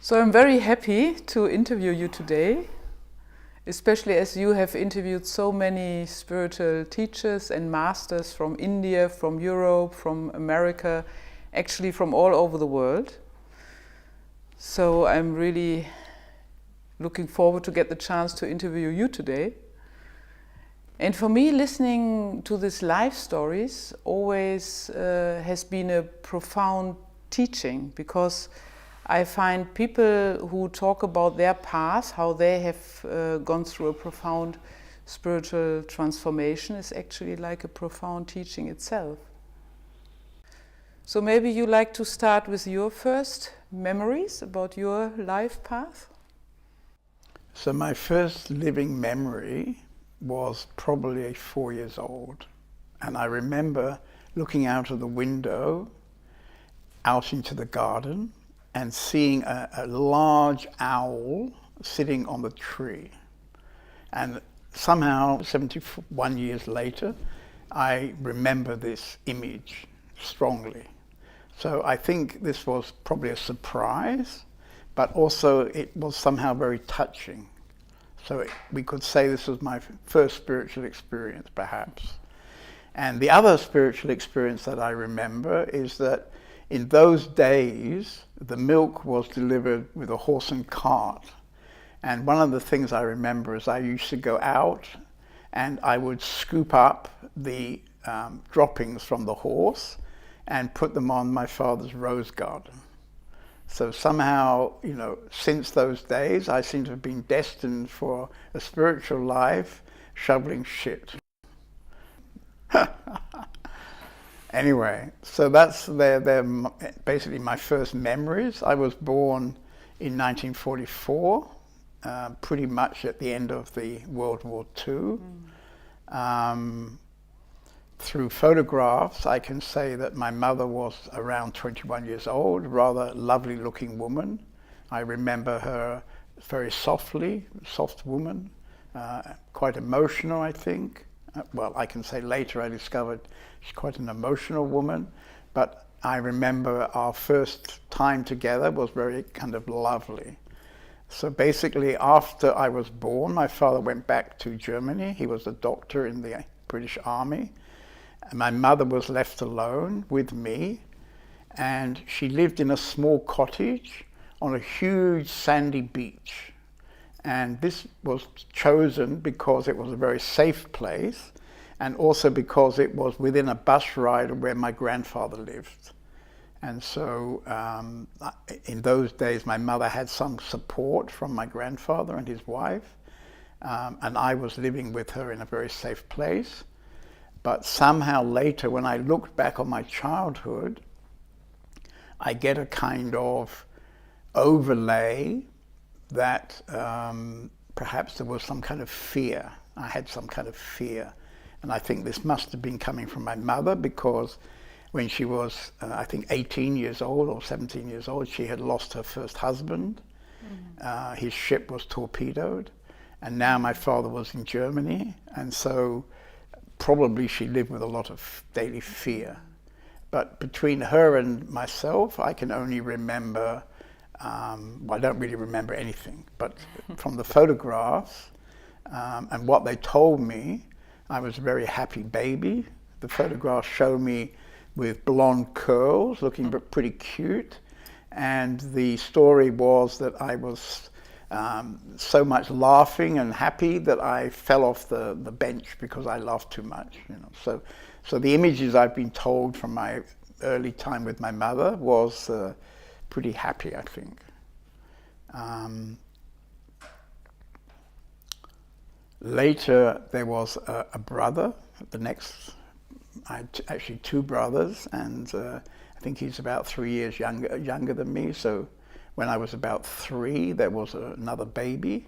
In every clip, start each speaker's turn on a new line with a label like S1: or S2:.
S1: So I'm very happy to interview you today, especially as you have interviewed so many spiritual teachers and masters from India, from Europe, from America, actually from all over the world. So I'm really looking forward to get the chance to interview you today. And for me, listening to these life stories always has been a profound teaching, because I find people who talk about their path, how they have gone through a profound spiritual transformation, is actually like a profound teaching itself. So maybe you like to start with your first memories about your life path?
S2: So my first living memory was probably 4 years old. And I remember looking out of the window, out into the garden, and seeing a large owl sitting on the tree. And somehow, 71 years later, I remember this image strongly. So I think this was probably a surprise, but also it was somehow very touching. So we could say this was my first spiritual experience, perhaps. And the other spiritual experience that I remember is that in those days, the milk was delivered with a horse and cart. And one of the things I remember is I used to go out and I would scoop up the droppings from the horse and put them on my father's rose garden. So somehow, since those days, I seem to have been destined for a spiritual life, shoveling shit. Anyway, so that's basically my first memories. I was born in 1944, pretty much at the end of the World War II. Through photographs, I can say that my mother was around 21 years old, rather lovely looking woman. I remember her very soft woman, quite emotional, I think. Well, I can say later I discovered she's quite an emotional woman, but I remember our first time together was very kind of lovely. So basically, after I was born, my father went back to Germany. He was a doctor in the British Army. And my mother was left alone with me, and she lived in a small cottage on a huge sandy beach. And this was chosen because it was a very safe place, and also because it was within a bus ride of where my grandfather lived. And so in those days, my mother had some support from my grandfather and his wife, and I was living with her in a very safe place. But somehow later, when I looked back on my childhood, I get a kind of overlay that perhaps there was some kind of fear. I had some kind of fear. And I think this must have been coming from my mother, because when she was, I think, 18 years old or 17 years old, she had lost her first husband. His ship was torpedoed. And now my father was in Germany. And so probably she lived with a lot of daily fear. But between her and myself, I can only remember, I don't really remember anything, but from the photographs and what they told me, I was a very happy baby. The photographs show me with blonde curls, looking pretty cute. And the story was that I was so much laughing and happy that I fell off the bench because I laughed too much. So the images I've been told from my early time with my mother was pretty happy, I think. Later, there was a brother. I had actually two brothers, and I think he's about 3 years younger than me. So when I was about 3, there was another baby.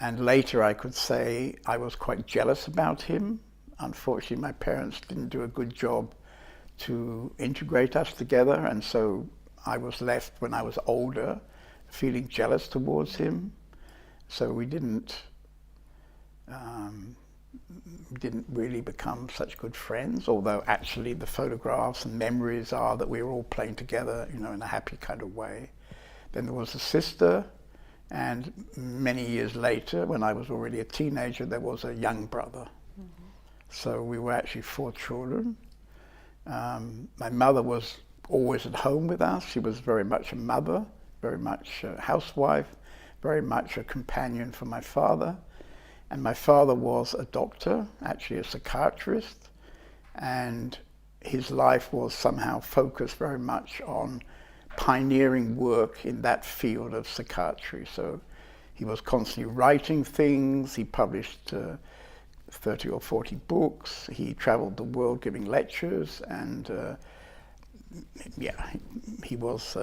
S2: And later I could say I was quite jealous about him. Unfortunately, my parents didn't do a good job to integrate us together. And so I was left, when I was older, feeling jealous towards him. So we didn't really become such good friends, although actually the photographs and memories are that we were all playing together, in a happy kind of way. Then there was a sister, and many years later, when I was already a teenager, there was a young brother. So we were actually 4 children. My mother was always at home with us. She was very much a mother, very much a housewife, very much a companion for my father. And my father was a doctor, actually a psychiatrist, and his life was somehow focused very much on pioneering work in that field of psychiatry. So he was constantly writing things. He published 30 or 40 books. He traveled the world giving lectures, and he was,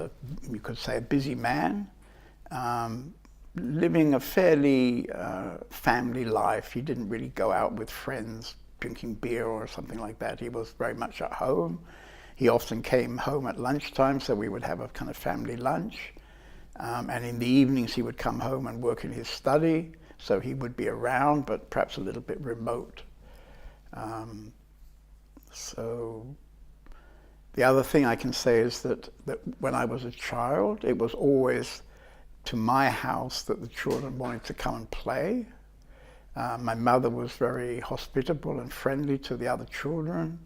S2: you could say, a busy man, living a fairly family life. He didn't really go out with friends drinking beer or something like that. He was very much at home. He often came home at lunchtime, so we would have a kind of family lunch. And in the evenings he would come home and work in his study, so he would be around, but perhaps a little bit remote. So the other thing I can say is that when I was a child, it was always to my house that the children wanted to come and play. My mother was very hospitable and friendly to the other children.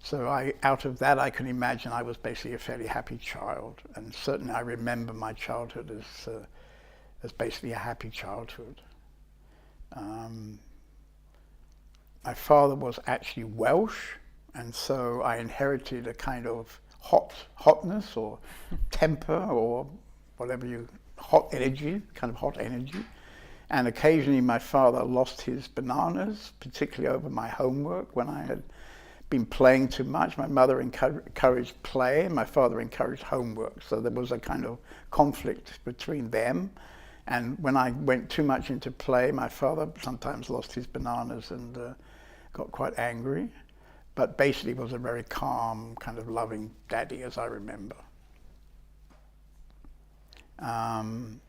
S2: So out of that, I can imagine I was basically a fairly happy child. And certainly I remember my childhood as basically a happy childhood. My father was actually Welsh, and so I inherited a kind of hotness or temper or whatever hot energy. And occasionally my father lost his bananas, particularly over my homework when I had been playing too much. My mother encouraged play, and my father encouraged homework. So there was a kind of conflict between them. And when I went too much into play, my father sometimes lost his bananas and got quite angry. But basically was a very calm, kind of loving daddy, as I remember. And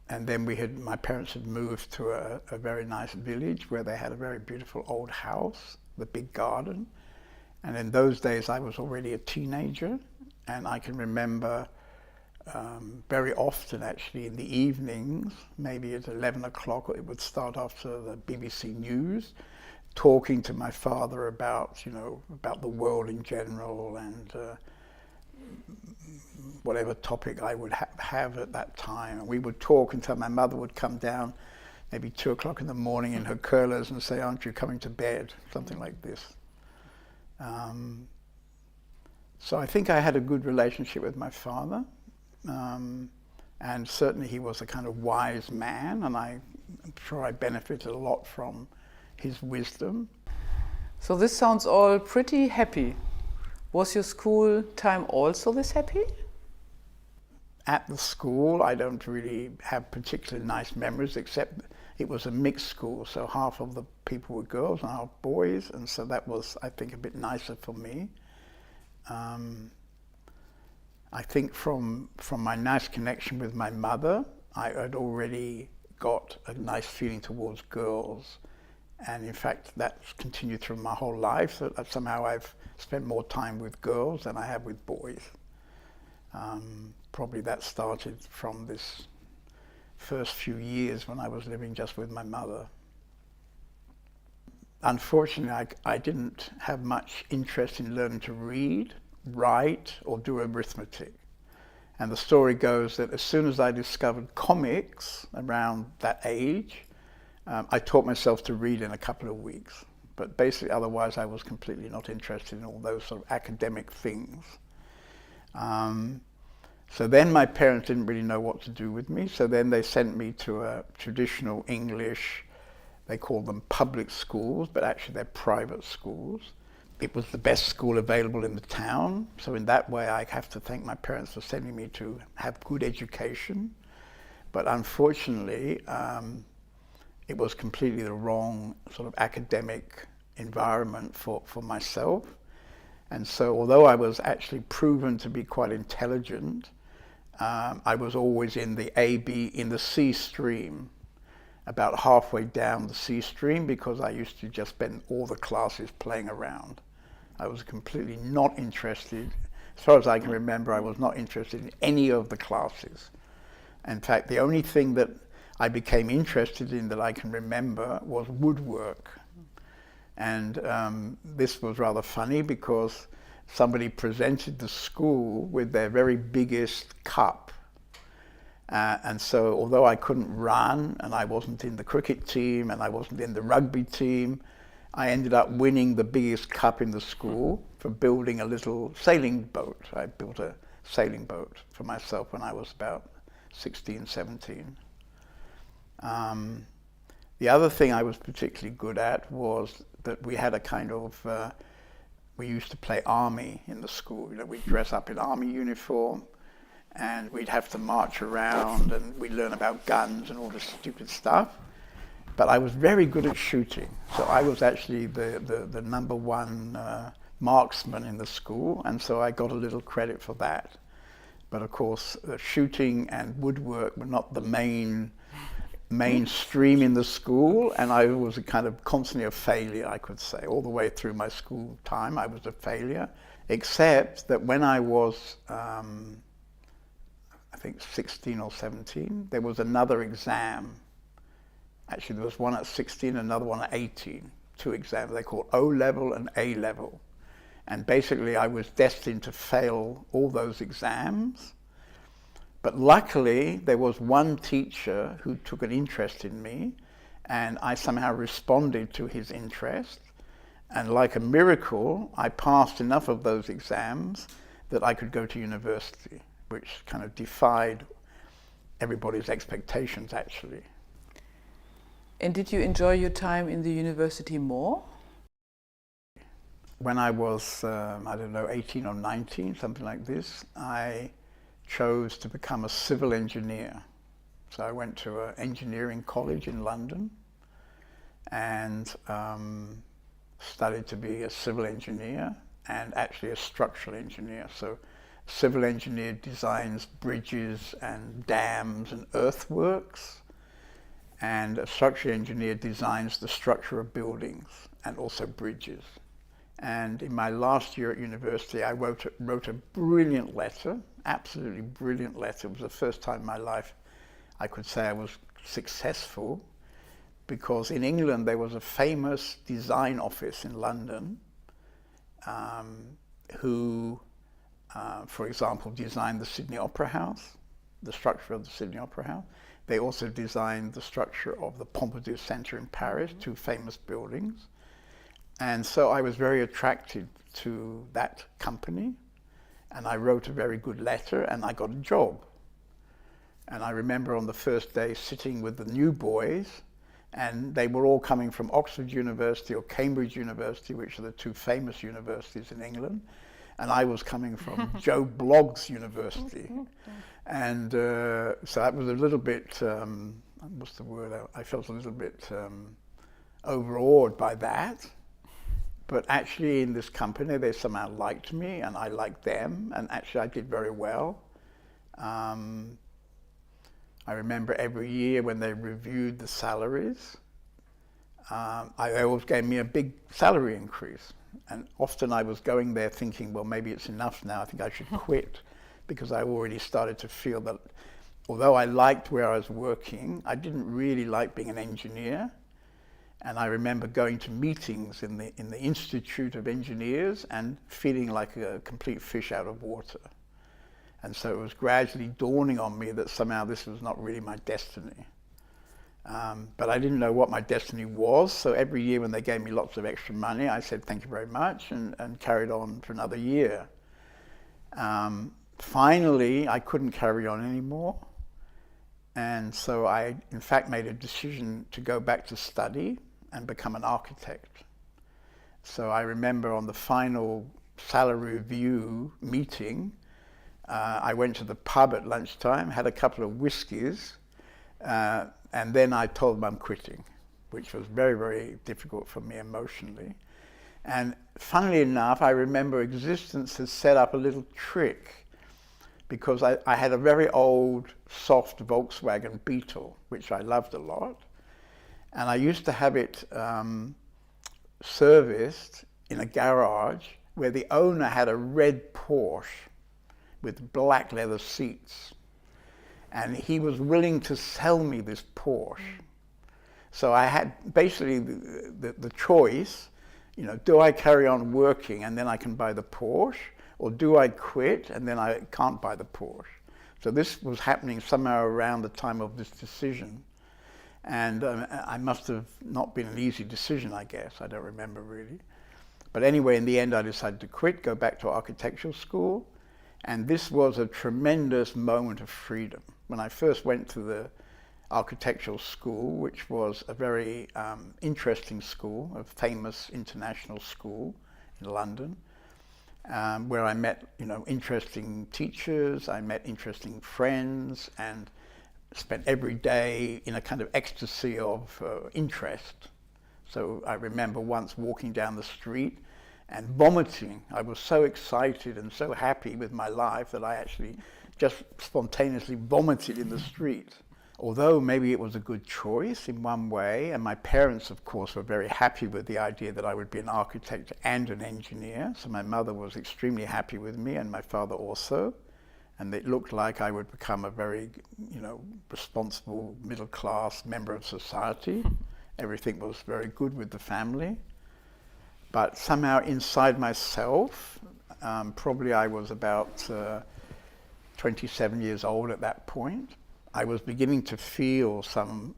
S2: then my parents had moved to a very nice village where they had a very beautiful old house, the big garden. And in those days I was already a teenager, and I can remember very often actually in the evenings, maybe at 11 o'clock, it would start after the BBC News, talking to my father about the world in general and whatever topic I would have at that time. And we would talk until my mother would come down maybe 2 o'clock in the morning in her curlers and say, "Aren't you coming to bed?" Something like this. So I think I had a good relationship with my father. And certainly he was a kind of wise man, and I'm sure I benefited a lot from his wisdom.
S1: So this sounds all pretty happy. Was your school time also this happy?
S2: At the school, I don't really have particularly nice memories, except it was a mixed school, so half of the people were girls and half boys, and so that was, I think, a bit nicer for me. I think from my nice connection with my mother, I had already got a nice feeling towards girls. And in fact, that's continued through my whole life, so that somehow I've spent more time with girls than I have with boys. Probably that started from this first few years when I was living just with my mother. Unfortunately, I didn't have much interest in learning to read, write, or do arithmetic. And the story goes that as soon as I discovered comics around that age, I taught myself to read in a couple of weeks. But basically, otherwise, I was completely not interested in all those sort of academic things. So then my parents didn't really know what to do with me. So then they sent me to a traditional English, they call them public schools, but actually they're private schools. It was the best school available in the town. So in that way, I have to thank my parents for sending me to have good education. But unfortunately, it was completely the wrong sort of academic environment for myself. And so although I was actually proven to be quite intelligent, I was always in the C stream, about halfway down the C stream, because I used to just spend all the classes playing around. I was completely not interested, as far as I can remember, I was not interested in any of the classes. In fact, the only thing that I became interested in that I can remember was woodwork. And this was rather funny because somebody presented the school with their very biggest cup. And so although I couldn't run and I wasn't in the cricket team and I wasn't in the rugby team, I ended up winning the biggest cup in the school for building a little sailing boat. I built a sailing boat for myself when I was about 16, 17. The other thing I was particularly good at was that we had a kind of, we used to play army in the school. You know, we'd dress up in army uniform and we'd have to march around and we'd learn about guns and all this stupid stuff. But I was very good at shooting. So I was actually the number one marksman in the school, and so I got a little credit for that. But of course, shooting and woodwork were not the mainstream in the school, and I was a kind of constantly a failure, I could say. All the way through my school time, I was a failure, except that when I was, I think 16 or 17, there was another exam. Actually, there was one at 16, another one at 18, 2 exams. They called O-level and A-level. And basically, I was destined to fail all those exams. But luckily, there was one teacher who took an interest in me, and I somehow responded to his interest. And like a miracle, I passed enough of those exams that I could go to university, which kind of defied everybody's expectations, actually.
S1: And did you enjoy your time in the university more?
S2: When I was, I don't know, 18 or 19, something like this, I chose to become a civil engineer. So I went to an engineering college in London and studied to be a civil engineer and actually a structural engineer. So a civil engineer designs bridges and dams and earthworks, and a structural engineer designs the structure of buildings and also bridges. And in my last year at university, I wrote a brilliant letter, absolutely brilliant letter. It was the first time in my life I could say I was successful, because in England there was a famous design office in London who, for example, designed the Sydney Opera House, the structure of the Sydney Opera House. They also designed the structure of the Pompidou Center in Paris, 2 famous buildings. And so I was very attracted to that company, and I wrote a very good letter and I got a job. And I remember on the first day sitting with the new boys, and they were all coming from Oxford University or Cambridge University, which are the 2 famous universities in England. And I was coming from Joe Bloggs University. And so that was a little bit, what's the word? I felt a little bit overawed by that. But actually in this company, they somehow liked me and I liked them. And actually I did very well. I remember every year when they reviewed the salaries, they always gave me a big salary increase. And often I was going there thinking, well, maybe it's enough now, I think I should quit, because I already started to feel that although I liked where I was working, I didn't really like being an engineer. And I remember going to meetings in the Institute of Engineers and feeling like a complete fish out of water. And so it was gradually dawning on me that somehow this was not really my destiny. But I didn't know what my destiny was, so every year when they gave me lots of extra money, I said thank you very much and carried on for another year. Finally, I couldn't carry on anymore, and so I in fact made a decision to go back to study and become an architect. So I remember on the final salary review meeting, I went to the pub at lunchtime, had a couple of whiskies, and then I told them I'm quitting, which was very, very difficult for me emotionally. And funnily enough, I remember existence had set up a little trick, because I had a very old, soft Volkswagen Beetle, which I loved a lot. And I used to have it serviced in a garage where the owner had a red Porsche with black leather seats. And he was willing to sell me this Porsche. So I had basically the choice, you know, do I carry on working and then I can buy the Porsche, or do I quit and then I can't buy the Porsche? So this was happening somehow around the time of this decision. And I must have not been an easy decision, I guess. I don't remember really. But anyway, in the end, I decided to quit, go back to architectural school. And this was a tremendous moment of freedom. When I first went to the architectural school, which was a very interesting school, a famous international school in London, where I met, you know, interesting teachers, I met interesting friends, and spent every day in a kind of ecstasy of interest. So I remember once walking down the street and vomiting. I was so excited and so happy with my life that I actually just spontaneously vomited in the street. Although maybe it was a good choice in one way, and my parents, of course, were very happy with the idea that I would be an architect and an engineer. So my mother was extremely happy with me, and my father also. And it looked like I would become a very, you know, responsible middle-class member of society. Everything was very good with the family. But somehow inside myself, probably I was about 27 years old at that point, I was beginning to feel some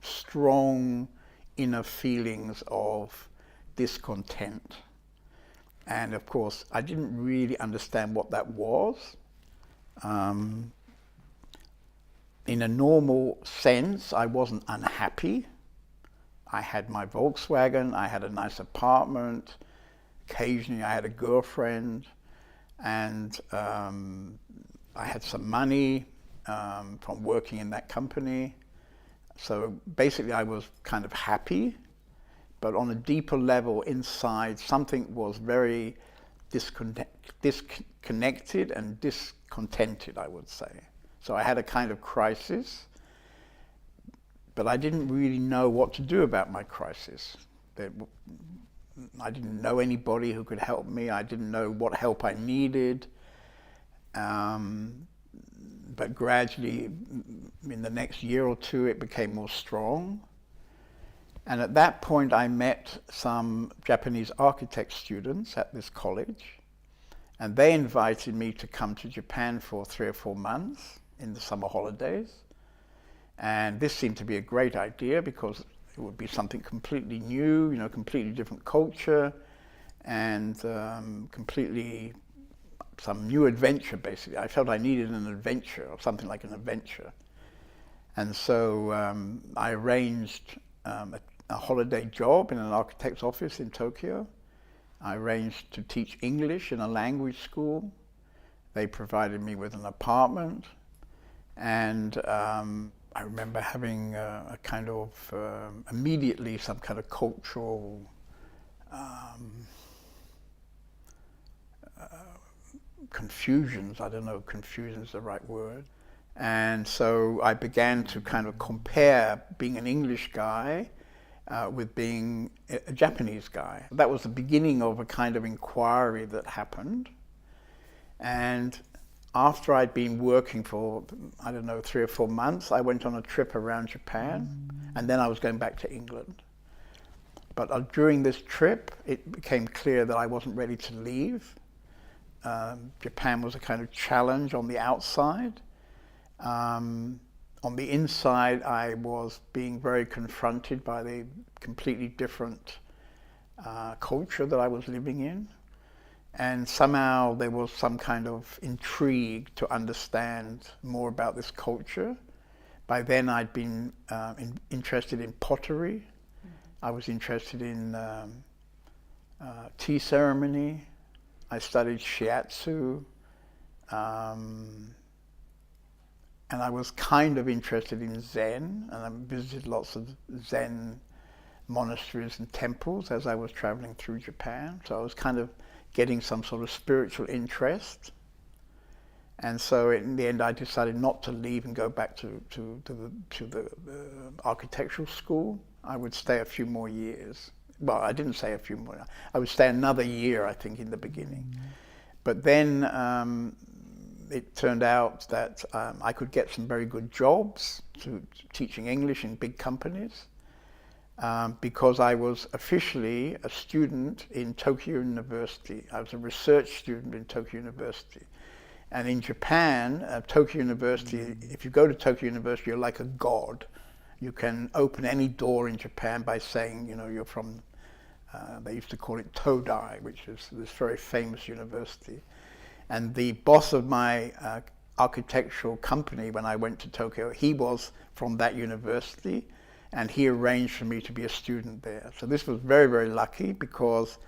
S2: strong inner feelings of discontent. And of course, I didn't really understand what that was. In a normal sense, I wasn't unhappy. I had my Volkswagen, I had a nice apartment, occasionally I had a girlfriend, and I had some money from working in that company. So basically I was kind of happy, but on a deeper level inside, something was very disconnected and discontented, I would say. So I had a kind of crisis, but I didn't really know what to do about my crisis. I didn't know anybody who could help me. I didn't know what help I needed. But gradually, in the next year or two, it became more strong. And at that point, I met some Japanese architect students at this college, and they invited me to come to Japan for 3 or 4 months in the summer holidays. And this seemed to be a great idea because it would be something completely new, you know, completely different culture, and completely some new adventure, basically. I felt I needed an adventure, or something like an adventure. And so I arranged a holiday job in an architect's office in Tokyo. I arranged to teach English in a language school. They provided me with an apartment. And I remember having a kind of, immediately some kind of cultural confusions. I don't know if confusion is the right word. And so I began to kind of compare being an English guy with being a Japanese guy. That was the beginning of a kind of inquiry that happened. And after I'd been working for, I don't know, 3 or 4 months, I went on a trip around Japan, and then I was going back to England. But during this trip, it became clear that I wasn't ready to leave. Japan was a kind of challenge on the outside. On the inside, I was being very confronted by the completely different culture that I was living in. And somehow there was some kind of intrigue to understand more about this culture. By then I'd been interested in pottery. I was interested in tea ceremony. I studied shiatsu. And I was kind of interested in Zen, and I visited lots of Zen monasteries and temples as I was traveling through Japan. So I was kind of getting some sort of spiritual interest. And so in the end, I decided not to leave and go back to the architectural school. I would stay a few more years. Well, I didn't say a few more. I would stay another year, I think, in the beginning. But then it turned out that I could get some very good jobs teaching English in big companies because I was officially a student in Tokyo University. I was a research student in Tokyo University. And in Japan, Tokyo University, if you go to Tokyo University, you're like a god. You can open any door in Japan by saying, you know, you're from, they used to call it Todai, which is this very famous university. And the boss of my architectural company when I went to Tokyo, he was from that university, and he arranged for me to be a student there. So this was very, very lucky because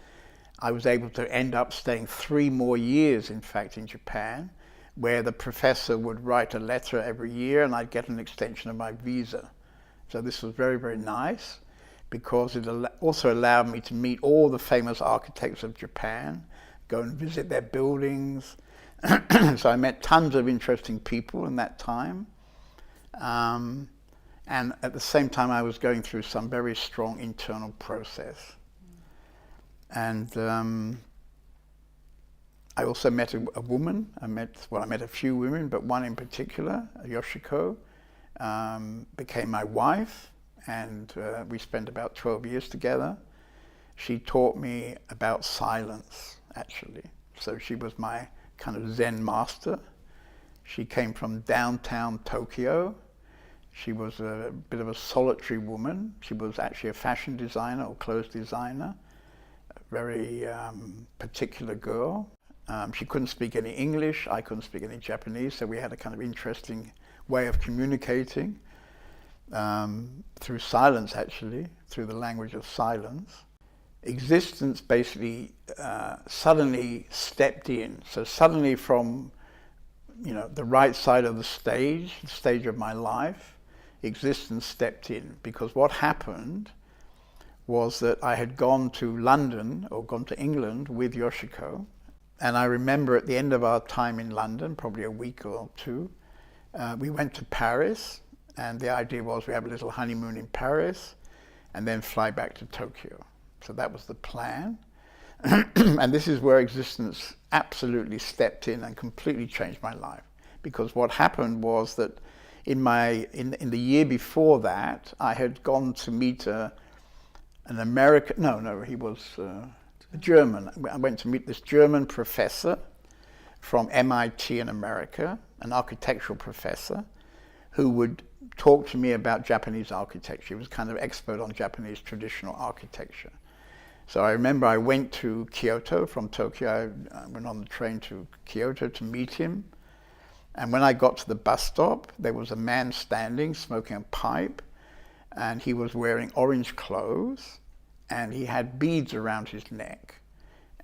S2: I was able to end up staying 3 more years, in fact, in Japan, where the professor would write a letter every year and I'd get an extension of my visa. So this was very, very nice because it also allowed me to meet all the famous architects of Japan, go and visit their buildings. So I met tons of interesting people in that time. And at the same time, I was going through some very strong internal process. And I also met a woman. I met a few women, but one in particular, Yoshiko, became my wife, and we spent about 12 years together. She taught me about silence, actually. So she was my kind of Zen master. She came from downtown Tokyo. She was a bit of a solitary woman. She was actually a fashion designer or clothes designer. Very particular girl. She couldn't speak any English, I couldn't speak any Japanese, so we had a kind of interesting way of communicating through silence, actually, through the language of silence. Existence basically suddenly stepped in. So suddenly from, you know, the right side of the stage of my life, existence stepped in, because what happened was that I had gone to London, or gone to England with Yoshiko. And I remember at the end of our time in London, probably a week or 2, we went to Paris. And the idea was we have a little honeymoon in Paris and then fly back to Tokyo. So that was the plan. And this is where existence absolutely stepped in and completely changed my life. Because what happened was that in the year before that, I had gone to meet an American, he was a German. I went to meet this German professor from MIT in America, an architectural professor, who would talk to me about Japanese architecture. He was kind of expert on Japanese traditional architecture. So I remember I went to Kyoto from Tokyo. I went on the train to Kyoto to meet him. And when I got to the bus stop, there was a man standing smoking a pipe, and he was wearing orange clothes, and he had beads around his neck.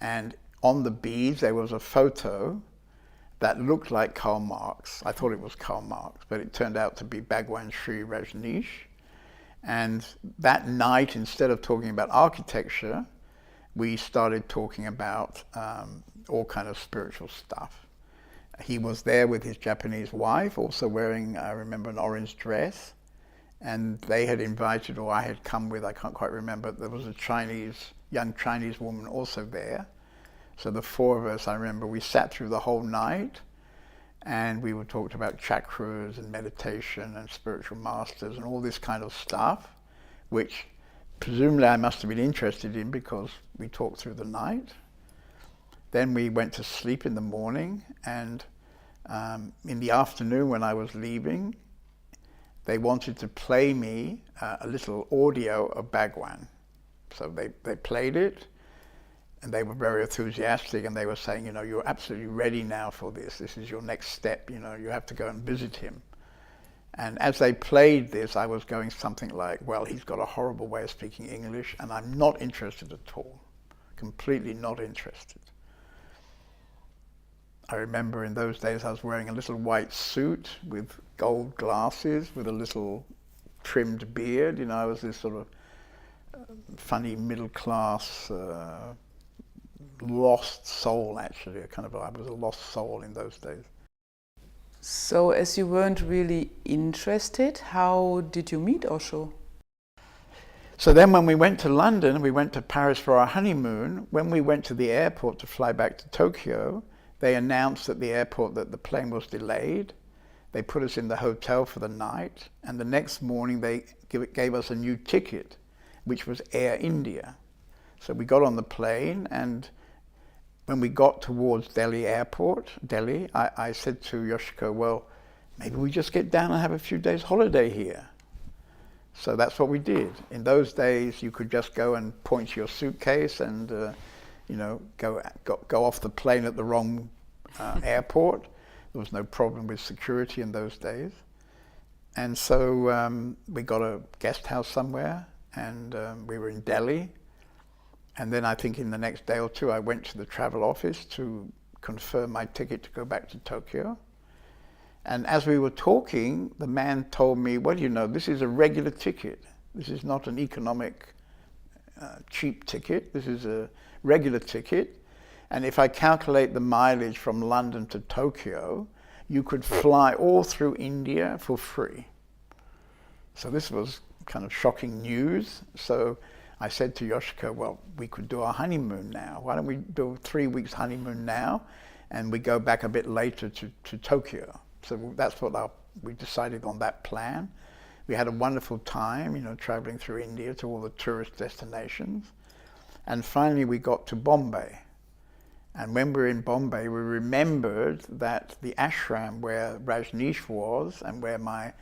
S2: And on the beads, there was a photo that looked like Karl Marx. I thought it was Karl Marx, but it turned out to be Bhagwan Sri Rajneesh. And that night, instead of talking about architecture, we started talking about all kind of spiritual stuff. He was there with his Japanese wife, also wearing, I remember, an orange dress. And they had invited, or I had come with, I can't quite remember, there was a young Chinese woman also there. So the 4 of us, I remember, we sat through the whole night, and we would talk about chakras and meditation and spiritual masters and all this kind of stuff, which presumably I must have been interested in because we talked through the night. Then we went to sleep in the morning, and in the afternoon when I was leaving, they wanted to play me a little audio of Bhagwan. So they played it, and they were very enthusiastic, and they were saying, you know, you're absolutely ready now for this. This is your next step, you know, you have to go and visit him. And as they played this, I was going something like, well, he's got a horrible way of speaking English, and I'm not interested at all. Completely not interested. I remember in those days I was wearing a little white suit with gold glasses, with a little trimmed beard. You know, I was this sort of funny middle-class, lost soul, actually. I was a lost soul in those days.
S1: So as you weren't really interested, how did you meet Osho?
S2: So then when we went to London, we went to Paris for our honeymoon. When we went to the airport to fly back to Tokyo, They announced at the airport that the plane was delayed. They put us in the hotel for the night, and the next morning they gave us a new ticket, which was Air India. So we got on the plane, and when we got towards Delhi airport, I said to Yoshiko, well, maybe we just get down and have a few days holiday here. So that's what we did. In those days, you could just go and point to your suitcase and go off the plane at the wrong airport. There was no problem with security in those days. And so we got a guest house somewhere, and we were in Delhi. And then I think in the next day or two, I went to the travel office to confirm my ticket to go back to Tokyo. And as we were talking, the man told me, well, this is a regular ticket. This is not an economic cheap ticket. This is a regular ticket. And if I calculate the mileage from London to Tokyo, you could fly all through India for free. So this was kind of shocking news. So I said to Yoshiko, well, we could do our honeymoon now. Why don't we do a 3 weeks honeymoon now, and we go back a bit later to Tokyo. So that's what we decided on that plan. We had a wonderful time, traveling through India to all the tourist destinations. And finally we got to Bombay. And when we were in Bombay, we remembered that the ashram where Rajneesh was and where my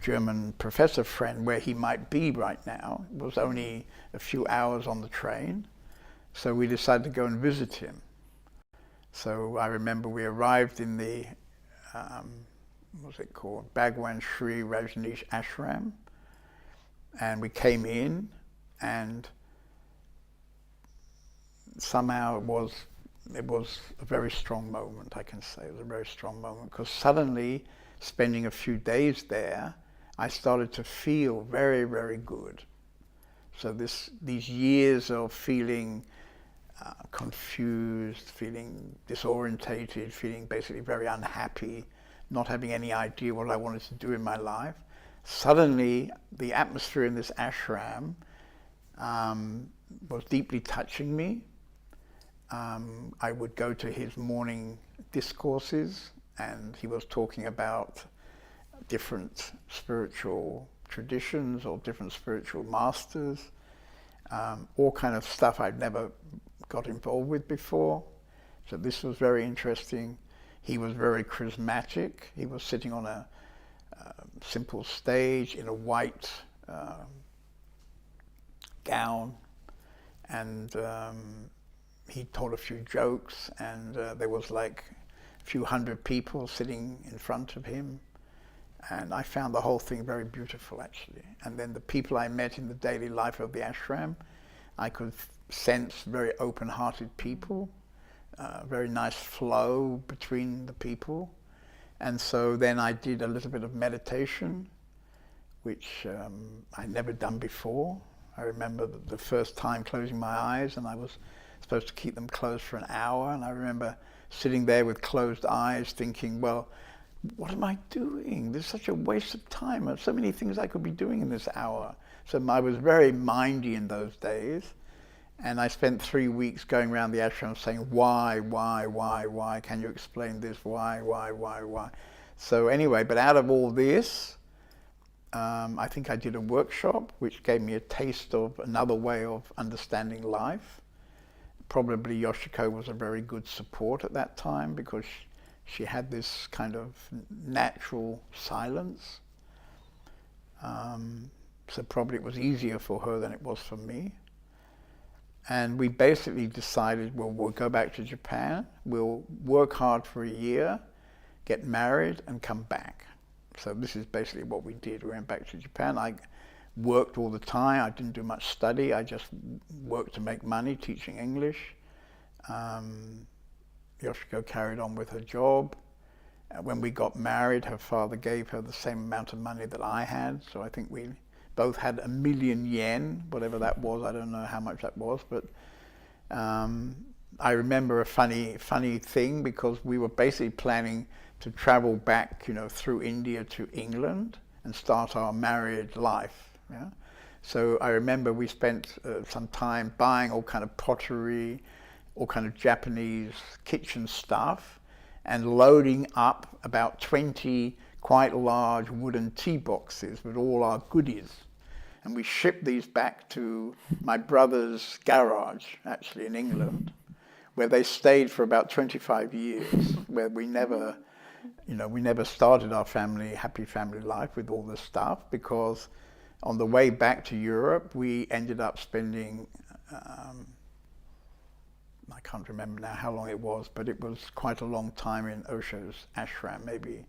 S2: German professor friend, where he might be right now, was only a few hours on the train. So we decided to go and visit him. So I remember we arrived in the, what's it called, Bhagwan Sri Rajneesh Ashram, and we came in, and somehow it was a very strong moment, I can say. It was a very strong moment, because suddenly, spending a few days there, I started to feel very, very good. So these years of feeling confused, feeling disorientated, feeling basically very unhappy, not having any idea what I wanted to do in my life. Suddenly, the atmosphere in this ashram was deeply touching me. I would go to his morning discourses, and he was talking about different spiritual traditions or different spiritual masters, all kind of stuff I'd never got involved with before. So this was very interesting. He was very charismatic. He was sitting on a simple stage in a white gown, and he told a few jokes, and there was like a few hundred people sitting in front of him. And I found the whole thing very beautiful, actually. And then the people I met in the daily life of the ashram, I could sense very open-hearted people, very nice flow between the people. And so then I did a little bit of meditation, which I'd never done before. I remember the first time closing my eyes, and I was supposed to keep them closed for an hour. And I remember sitting there with closed eyes thinking, well, what am I doing? This is such a waste of time. There's so many things I could be doing in this hour. So I was very mindy in those days. And I spent 3 weeks going around the ashram saying, why? Can you explain this? Why? So anyway, but out of all this, I think I did a workshop which gave me a taste of another way of understanding life. Probably Yoshiko was a very good support at that time, because she had this kind of natural silence. So probably it was easier for her than it was for me. And we basically decided, well, we'll go back to Japan, we'll work hard for a year, get married, and come back. So this is basically what we did. We went back to Japan. I worked all the time. I didn't do much study. I just worked to make money teaching English. Yoshiko carried on with her job. When we got married, her father gave her the same amount of money that I had. So I think we both had 1 million yen, whatever that was. I don't know how much that was, but I remember a funny thing, because we were basically planning to travel back, through India to England and start our married life. Yeah? So I remember we spent some time buying all kind of pottery all kind of Japanese kitchen stuff and loading up about 20 quite large wooden tea boxes with all our goodies. And we shipped these back to my brother's garage, actually in England, where they stayed for about 25 years, where we never started our happy family life with all this stuff, because on the way back to Europe, we ended up spending, I can't remember now how long it was, but it was quite a long time in Osho's ashram, maybe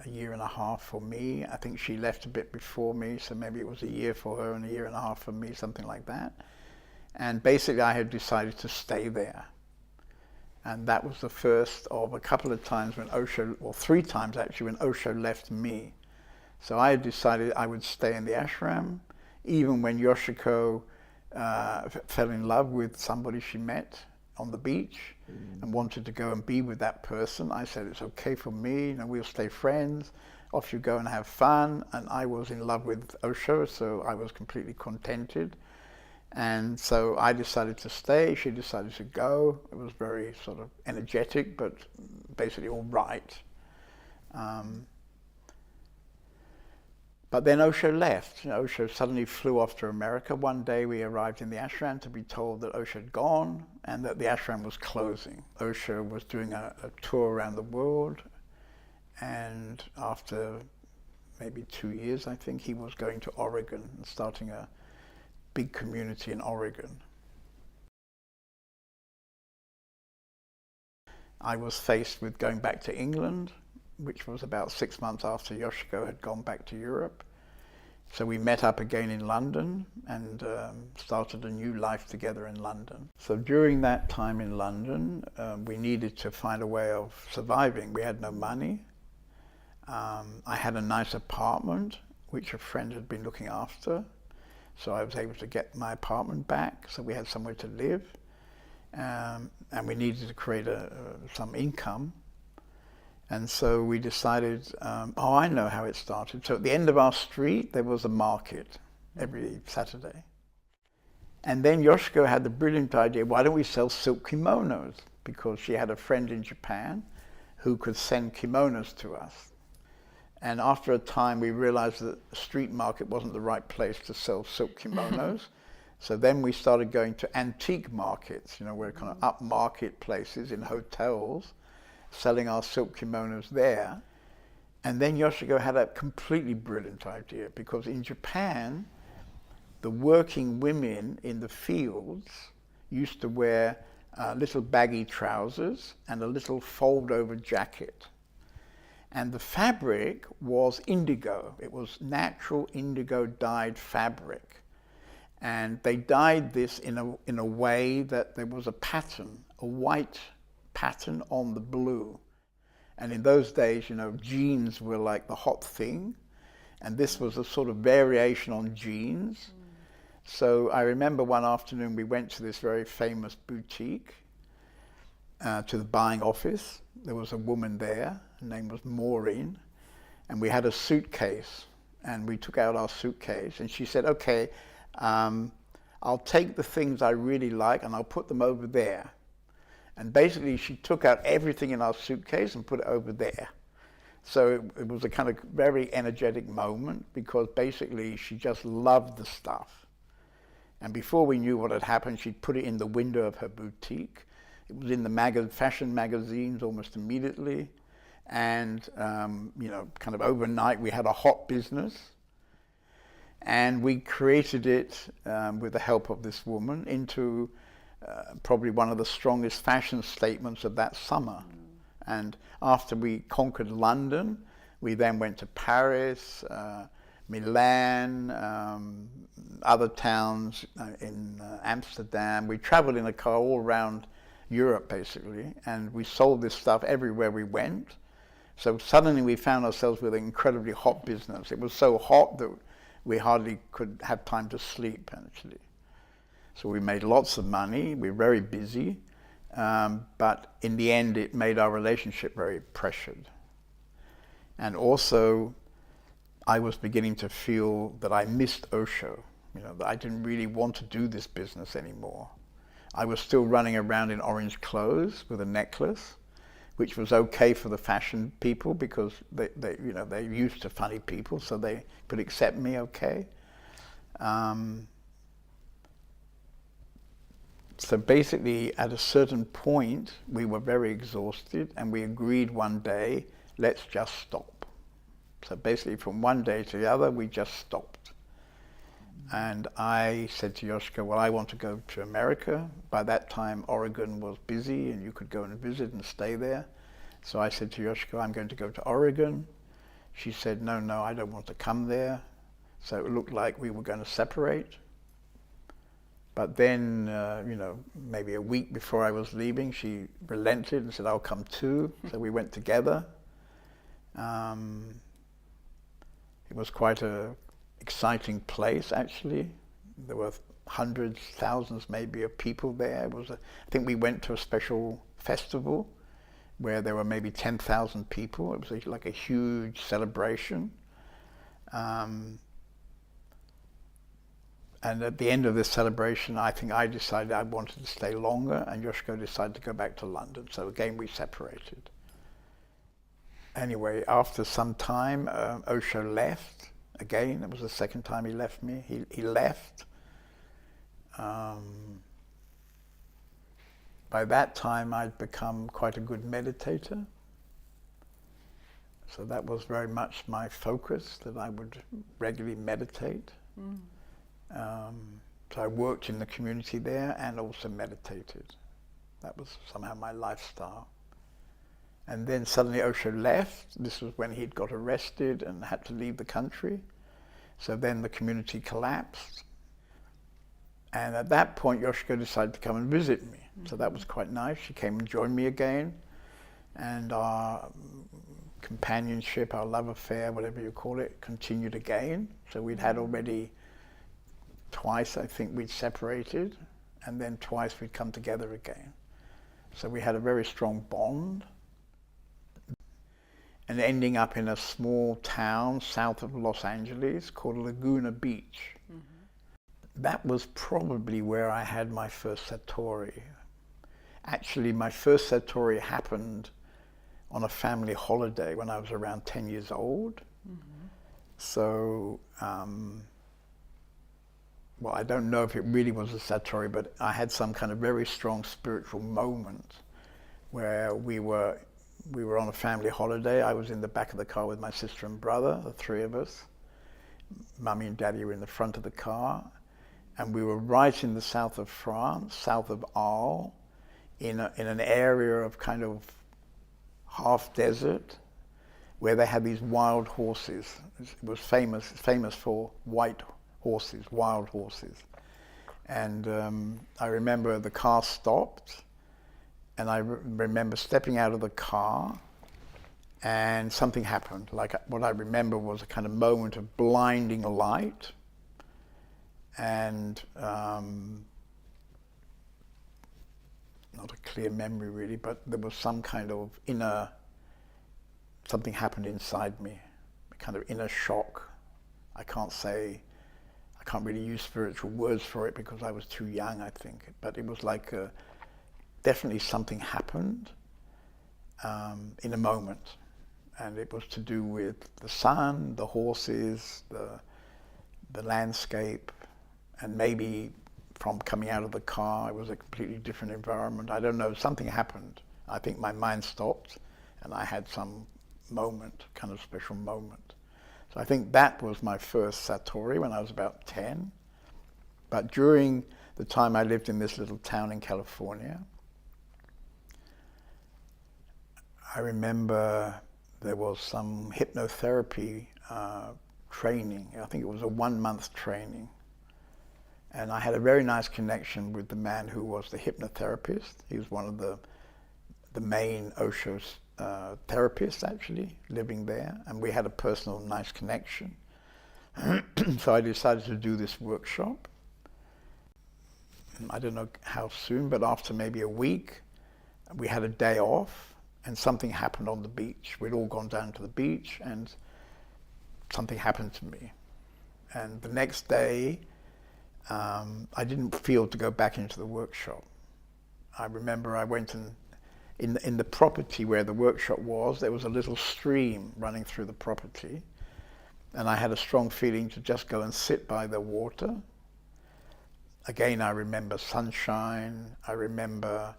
S2: a year and a half for me. I think she left a bit before me, so maybe it was a year for her and a year and a half for me, something like that. And basically I had decided to stay there. And that was the first of a couple of times when Osho, or 3 times actually, when Osho left me. So I had decided I would stay in the ashram, even when Yoshiko fell in love with somebody she met on the beach and wanted to go and be with that person. I said, it's okay for me, we'll stay friends, off you go and have fun. And I was in love with Osho, so I was completely contented. And so I decided to stay, she decided to go. It was very sort of energetic, but basically all right. But then Osho left. Osho suddenly flew off to America. One day we arrived in the ashram to be told that Osho had gone and that the ashram was closing. Osho was doing a tour around the world, and after maybe 2 years, I think, he was going to Oregon and starting a big community in Oregon. I was faced with going back to England, which was about 6 months after Yoshiko had gone back to Europe. So we met up again in London and started a new life together in London. So during that time in London, we needed to find a way of surviving. We had no money. I had a nice apartment, which a friend had been looking after. So I was able to get my apartment back, so we had somewhere to live. And we needed to create some income. And so we decided, I know how it started. So at the end of our street, there was a market every Saturday. And then Yoshiko had the brilliant idea, why don't we sell silk kimonos? Because she had a friend in Japan who could send kimonos to us. And after a time, we realized that the street market wasn't the right place to sell silk kimonos. So then we started going to antique markets, where kind of upmarket places in hotels, selling our silk kimonos there. And then Yoshiko had a completely brilliant idea, because in Japan, the working women in the fields used to wear little baggy trousers and a little fold-over jacket. And the fabric was indigo. It was natural indigo dyed fabric. And they dyed this in a way that there was a pattern, a white pattern on the blue. And in those days, jeans were like the hot thing. And this was a sort of variation on jeans. So I remember one afternoon we went to this very famous boutique, to the buying office. There was a woman there, her name was Maureen, and we had a suitcase, and we took out our suitcase, and she said, okay, I'll take the things I really like and I'll put them over there. And basically she took out everything in our suitcase and put it over there. So it was a kind of very energetic moment, because basically she just loved the stuff. And before we knew what had happened, she'd put it in the window of her boutique. It was in the fashion magazines almost immediately. And, kind of overnight we had a hot business. And we created it with the help of this woman into probably one of the strongest fashion statements of that summer. And after we conquered London, we then went to Paris, Milan, other towns in Amsterdam. We traveled in a car all around Europe, basically, and we sold this stuff everywhere we went. So suddenly we found ourselves with an incredibly hot business. It was so hot that we hardly could have time to sleep, actually. So we made lots of money. We were very busy. But in the end, it made our relationship very pressured. And also, I was beginning to feel that I missed Osho, that I didn't really want to do this business anymore. I was still running around in orange clothes with a necklace, which was okay for the fashion people because they're used to funny people, so they could accept me okay. So basically, at a certain point, we were very exhausted, and we agreed one day, let's just stop. So basically, from one day to the other, we just stopped. And I said to Yoshiko, well, I want to go to America. By that time, Oregon was busy, and you could go and visit and stay there. So I said to Yoshiko, I'm going to go to Oregon. She said, no, I don't want to come there. So it looked like we were going to separate. But then, maybe a week before I was leaving, she relented and said, I'll come too. So we went together. It was quite an exciting place, actually. There were hundreds, thousands maybe of people there. I think we went to a special festival where there were maybe 10,000 people. It was like a huge celebration. And at the end of this celebration, I think I decided I wanted to stay longer, and Yoshiko decided to go back to London. So again, we separated. Anyway, after some time, Osho left. Again, it was the second time he left me. He left. By that time, I'd become quite a good meditator. So that was very much my focus, that I would regularly meditate. So I worked in the community there and also meditated. That was somehow my lifestyle. And then suddenly Osho left. This was when he'd got arrested and had to leave the country. So then the community collapsed. And at that point, Yoshiko decided to come and visit me. So that was quite nice. She came and joined me again. And our companionship, our love affair, whatever you call it, continued again. So we'd had already twice, I think, we'd separated, and then twice we'd come together again. So we had a very strong bond. And ending up in a small town south of Los Angeles called Laguna Beach. That was probably where I had my first Satori. Actually, my first Satori happened on a family holiday when I was around 10 years old. So, well, I don't know if it really was a Satori, but I had some kind of very strong spiritual moment where we were on a family holiday. I was in the back of the car with my sister and brother, the three of us. Mummy and Daddy were in the front of the car. And we were right in the south of France, south of Arles, in an area of kind of half desert, where they had these wild horses. It was famous for white horses, wild horses. And I remember the car stopped, and I remember stepping out of the car, and something happened. Like what I remember was a kind of moment of blinding light, and not a clear memory really, but there was some kind of something happened inside me, a kind of inner shock. I can't really use spiritual words for it because I was too young, I think, but it was like definitely something happened in a moment, and it was to do with the sun, the horses, the landscape, and maybe from coming out of the car, it was a completely different environment. I don't know, something happened. I think my mind stopped, and I had some moment, kind of special moment. So I think that was my first Satori when I was about 10. But during the time I lived in this little town in California, I remember there was some hypnotherapy training. I think it was a 1-month training. And I had a very nice connection with the man who was the hypnotherapist. He was one of the main Osho's therapists, actually, living there. And we had a personal, nice connection. So I decided to do this workshop. I don't know how soon, but after maybe a week, we had a day off, and something happened on the beach. We'd all gone down to the beach, and something happened to me. And the next day, I didn't feel to go back into the workshop. I remember I went and in the property where the workshop was, there was a little stream running through the property, and I had a strong feeling to just go and sit by the water. Again, I remember sunshine, I remember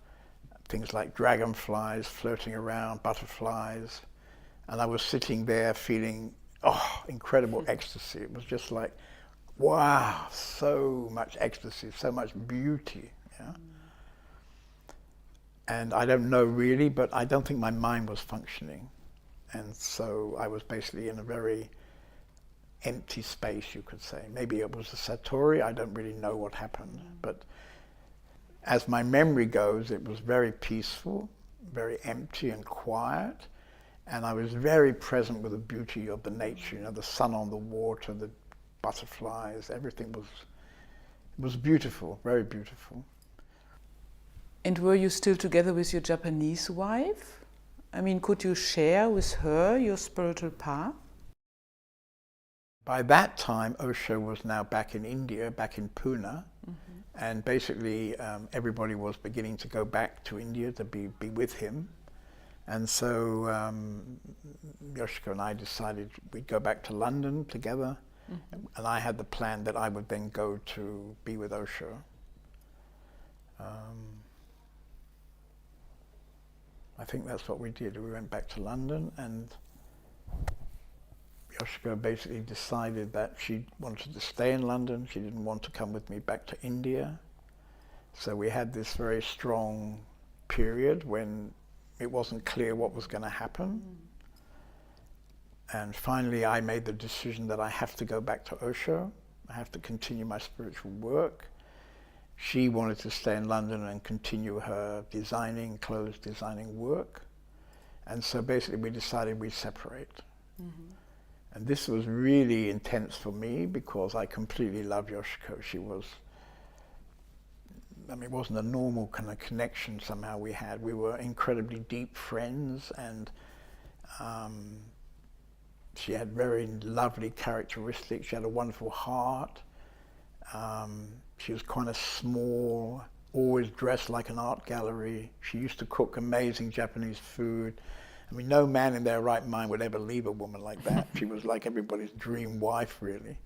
S2: things like dragonflies floating around, butterflies, and I was sitting there feeling, incredible ecstasy. It was just like, wow, so much ecstasy, so much beauty. Yeah? And I don't know really, but I don't think my mind was functioning. And so I was basically in a very empty space, you could say. Maybe it was a satori, I don't really know what happened. But as my memory goes, it was very peaceful, very empty and quiet. And I was very present with the beauty of the nature, you know, the sun on the water, the butterflies, everything was beautiful, very beautiful.
S1: And were you still together with your Japanese wife? I mean, could you share with her your spiritual path?
S2: By that time, Osho was now back in India, back in Pune, and basically everybody was beginning to go back to India to be with him. And so Yoshiko and I decided we'd go back to London together, and I had the plan that I would then go to be with Osho. I think that's what we did. We went back to London, and Yoshiko basically decided that she wanted to stay in London. She didn't want to come with me back to India. So we had this very strong period when it wasn't clear what was going to happen. And finally I made the decision that I have to go back to Osho. I have to continue my spiritual work. She wanted to stay in London and continue her clothes designing work. And so basically we decided we'd separate. And this was really intense for me because I completely love Yoshiko. She was, it wasn't a normal kind of connection somehow we had. We were incredibly deep friends, and she had very lovely characteristics. She had a wonderful heart. She was kind of small, always dressed like an art gallery. She used to cook amazing Japanese food. No man in their right mind would ever leave a woman like that. She was like everybody's dream wife, really.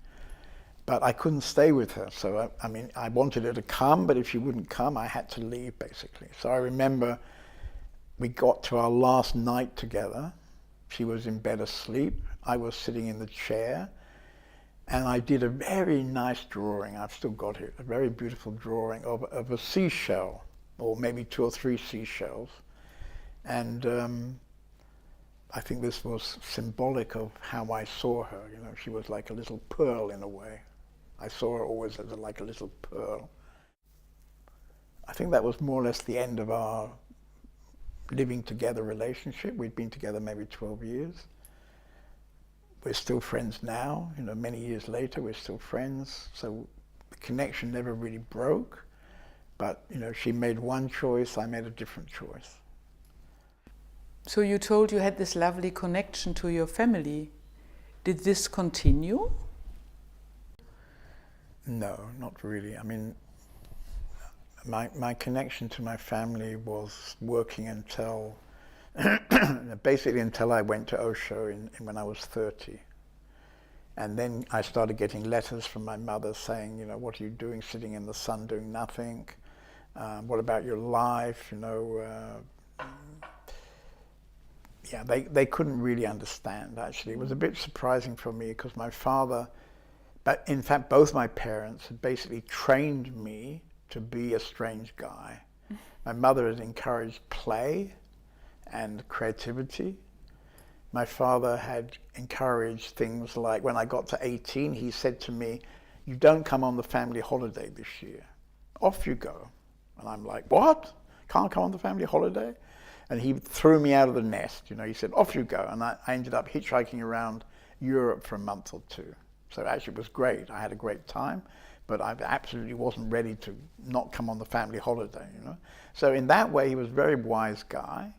S2: But I couldn't stay with her. So, I wanted her to come, but if she wouldn't come, I had to leave, basically. So I remember we got to our last night together. She was in bed asleep. I was sitting in the chair. And I did a very nice drawing. I've still got it. A very beautiful drawing of a seashell, or maybe 2 or 3 seashells. And I think this was symbolic of how I saw her. You know, she was like a little pearl in a way. I saw her always as like a little pearl. I think that was more or less the end of our living together relationship. We'd been together maybe 12 years. We're still friends now. You know, many years later, we're still friends. So the connection never really broke. But, you know, she made one choice, I made a different choice.
S1: So you told you had this lovely connection to your family. Did this continue?
S2: No, not really. My connection to my family was working until, basically until I went to Osho when I was 30. And then I started getting letters from my mother saying, you know, what are you doing sitting in the sun doing nothing? What about your life? You know, yeah, they couldn't really understand, actually. It was a bit surprising for me because my father, but in fact both my parents had basically trained me to be a strange guy. My mother had encouraged play and creativity. My father had encouraged things like, when I got to 18, he said to me, you don't come on the family holiday this year. Off you go. And I'm like, what? Can't come on the family holiday? And he threw me out of the nest. You know, he said, off you go. And I ended up hitchhiking around Europe for a month or 2. So actually it was great. I had a great time, but I absolutely wasn't ready to not come on the family holiday, you know. So in that way, he was a very wise guy.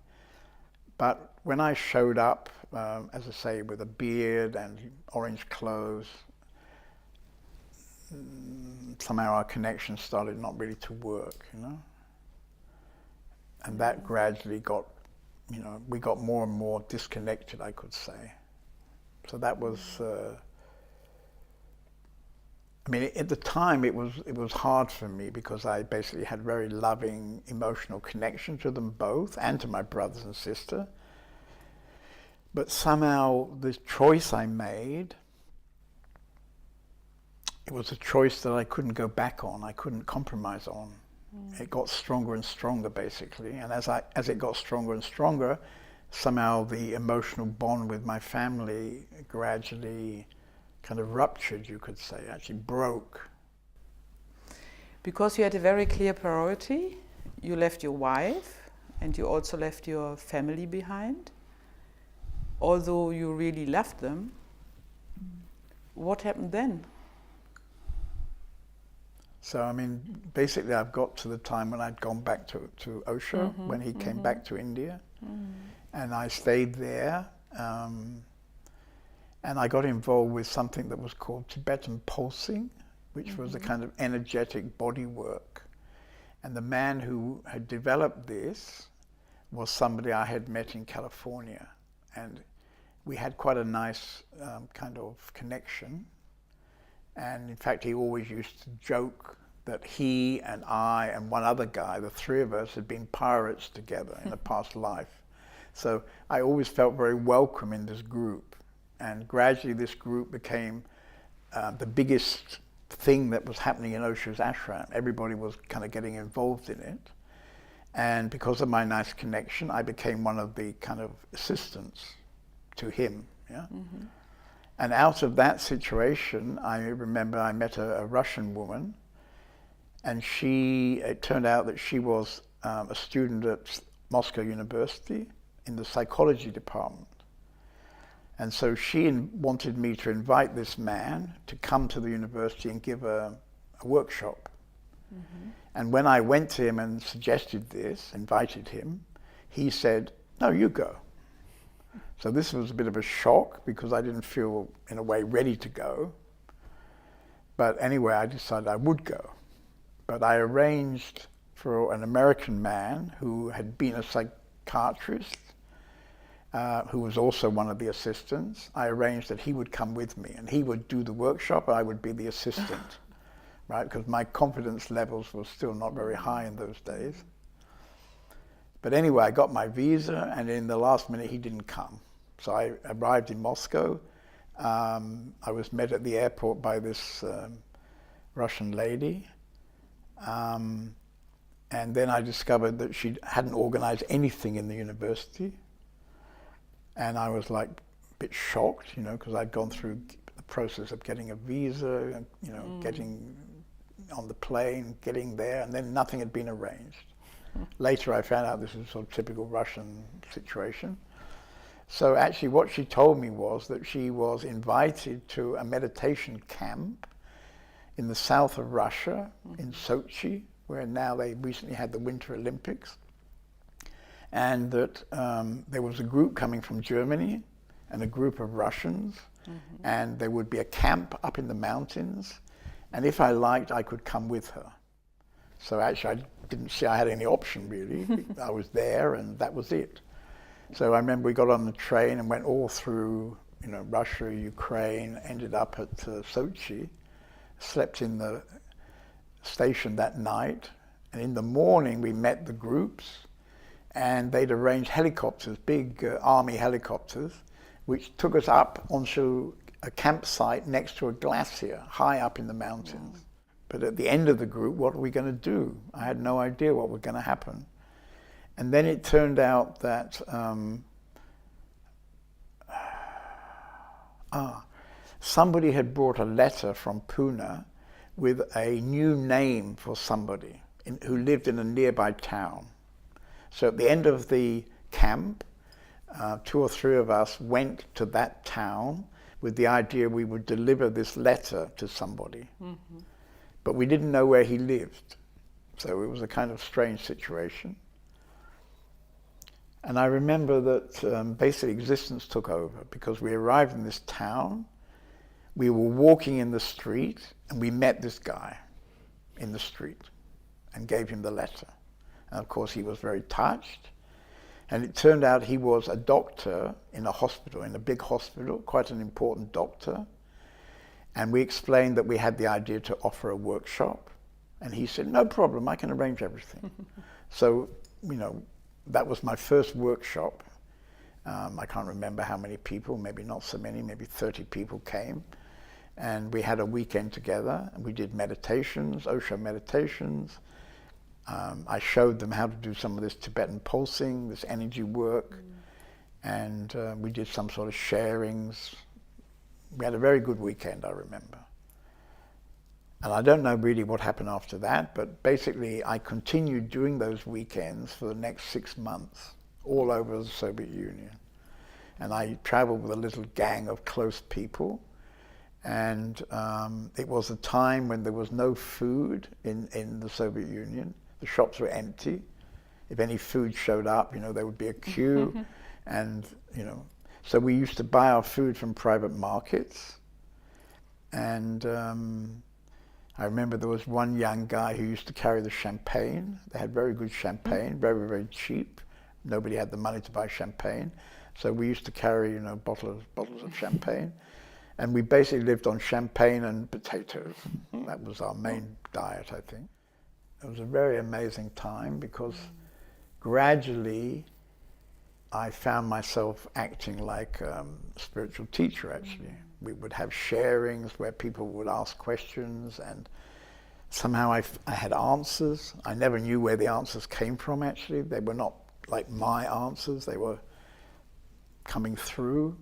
S2: But when I showed up, as I say, with a beard and orange clothes, somehow our connection started not really to work, you know. And that gradually got, we got more and more disconnected, I could say. So that was, at the time it was hard for me because I basically had very loving emotional connection to them both and to my brothers and sister. But somehow the choice I made, it was a choice that I couldn't go back on, I couldn't compromise on. It got stronger and stronger, basically. And as it got stronger and stronger, somehow the emotional bond with my family gradually kind of ruptured, you could say, actually broke.
S1: Because you had a very clear priority, you left your wife and you also left your family behind. Although you really loved them, what happened then?
S2: So, basically I've got to the time when I'd gone back to Osho, when he came back to India. And I stayed there. And I got involved with something that was called Tibetan pulsing, which was a kind of energetic body work. And the man who had developed this was somebody I had met in California. And we had quite a nice kind of connection. And in fact, he always used to joke that he and I and one other guy, the three of us, had been pirates together in a past life. So I always felt very welcome in this group. And gradually this group became the biggest thing that was happening in Osho's ashram. Everybody was kind of getting involved in it. And because of my nice connection, I became one of the kind of assistants to him. Yeah. And out of that situation, I remember I met a Russian woman, and it turned out that she was a student at Moscow University in the psychology department. And so she wanted me to invite this man to come to the university and give a workshop. And when I went to him and suggested this, invited him, he said, "No, you go." So this was a bit of a shock because I didn't feel, in a way, ready to go. But anyway, I decided I would go. But I arranged for an American man who had been a psychiatrist, who was also one of the assistants. I arranged that he would come with me and he would do the workshop, I would be the assistant, right? Because my confidence levels were still not very high in those days. But anyway, I got my visa, and in the last minute he didn't come. So I arrived in Moscow. I was met at the airport by this Russian lady. And then I discovered that she hadn't organized anything in the university. And I was like a bit shocked, because I'd gone through the process of getting a visa, getting on the plane, getting there, and then nothing had been arranged. Later I found out this was sort of typical Russian situation. So actually what she told me was that she was invited to a meditation camp in the south of Russia, in Sochi, where now they recently had the Winter Olympics. And that there was a group coming from Germany and a group of Russians, and there would be a camp up in the mountains, and if I liked, I could come with her. So actually I didn't see I had any option really. I was there and that was it. So I remember we got on the train and went all through, Russia, Ukraine, ended up at Sochi, slept in the station that night, and in the morning we met the groups, and they'd arranged helicopters, big army helicopters, which took us up onto a campsite next to a glacier high up in the mountains. But at the end of the group, what were we going to do? I had no idea what was going to happen. And then it turned out that somebody had brought a letter from Pune with a new name for somebody who lived in a nearby town. So at the end of the camp, 2 or 3 of us went to that town with the idea we would deliver this letter to somebody. But we didn't know where he lived. So it was a kind of strange situation. And I remember that basic existence took over because we arrived in this town, we were walking in the street, and we met this guy in the street and gave him the letter. And of course he was very touched. And it turned out he was a doctor in a hospital, in a big hospital, quite an important doctor. And we explained that we had the idea to offer a workshop. And he said, no problem, I can arrange everything. So, you know, that was my first workshop. I can't remember how many people, maybe not so many, maybe 30 people came. And we had a weekend together, and we did meditations, Osho meditations. I showed them how to do some of this Tibetan pulsing, this energy work, and we did some sort of sharings. We had a very good weekend, I remember. And I don't know really what happened after that, but basically I continued doing those weekends for the next 6 months, all over the Soviet Union. And I traveled with a little gang of close people. And it was a time when there was no food in the Soviet Union. The shops were empty. If any food showed up, you know, there would be a queue. And, you know, so we used to buy our food from private markets. And I remember there was one young guy who used to carry the champagne. They had very good champagne, very, very cheap. Nobody had the money to buy champagne. So we used to carry, you know, bottles of champagne. And we basically lived on champagne and potatoes. That was our main diet, I think. It was a very amazing time because gradually I found myself acting like a spiritual teacher, actually. We would have sharings where people would ask questions, and somehow I had answers. I never knew where the answers came from, actually. They were not like my answers. They were coming through.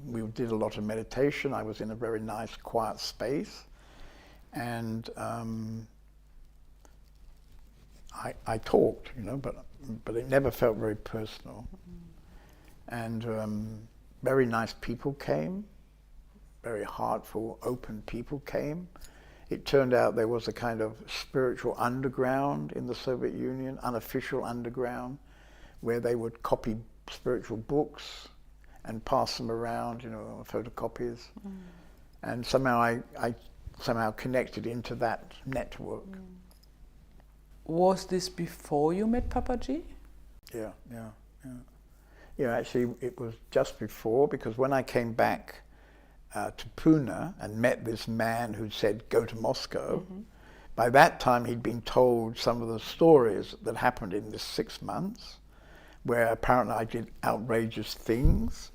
S2: We did a lot of meditation. I was in a very nice, quiet space. And I talked, you know, but it never felt very personal. And very nice people came, very heartful, open people came. It turned out there was a kind of spiritual underground in the Soviet Union, unofficial underground, where they would copy spiritual books and pass them around, you know, photocopies. And somehow I somehow connected into that network.
S1: Was this before you met Papaji?
S2: Yeah. Yeah, actually it was just before, because when I came back to Pune and met this man who said, go to Moscow, by that time he'd been told some of the stories that happened in this 6 months, where apparently I did outrageous things.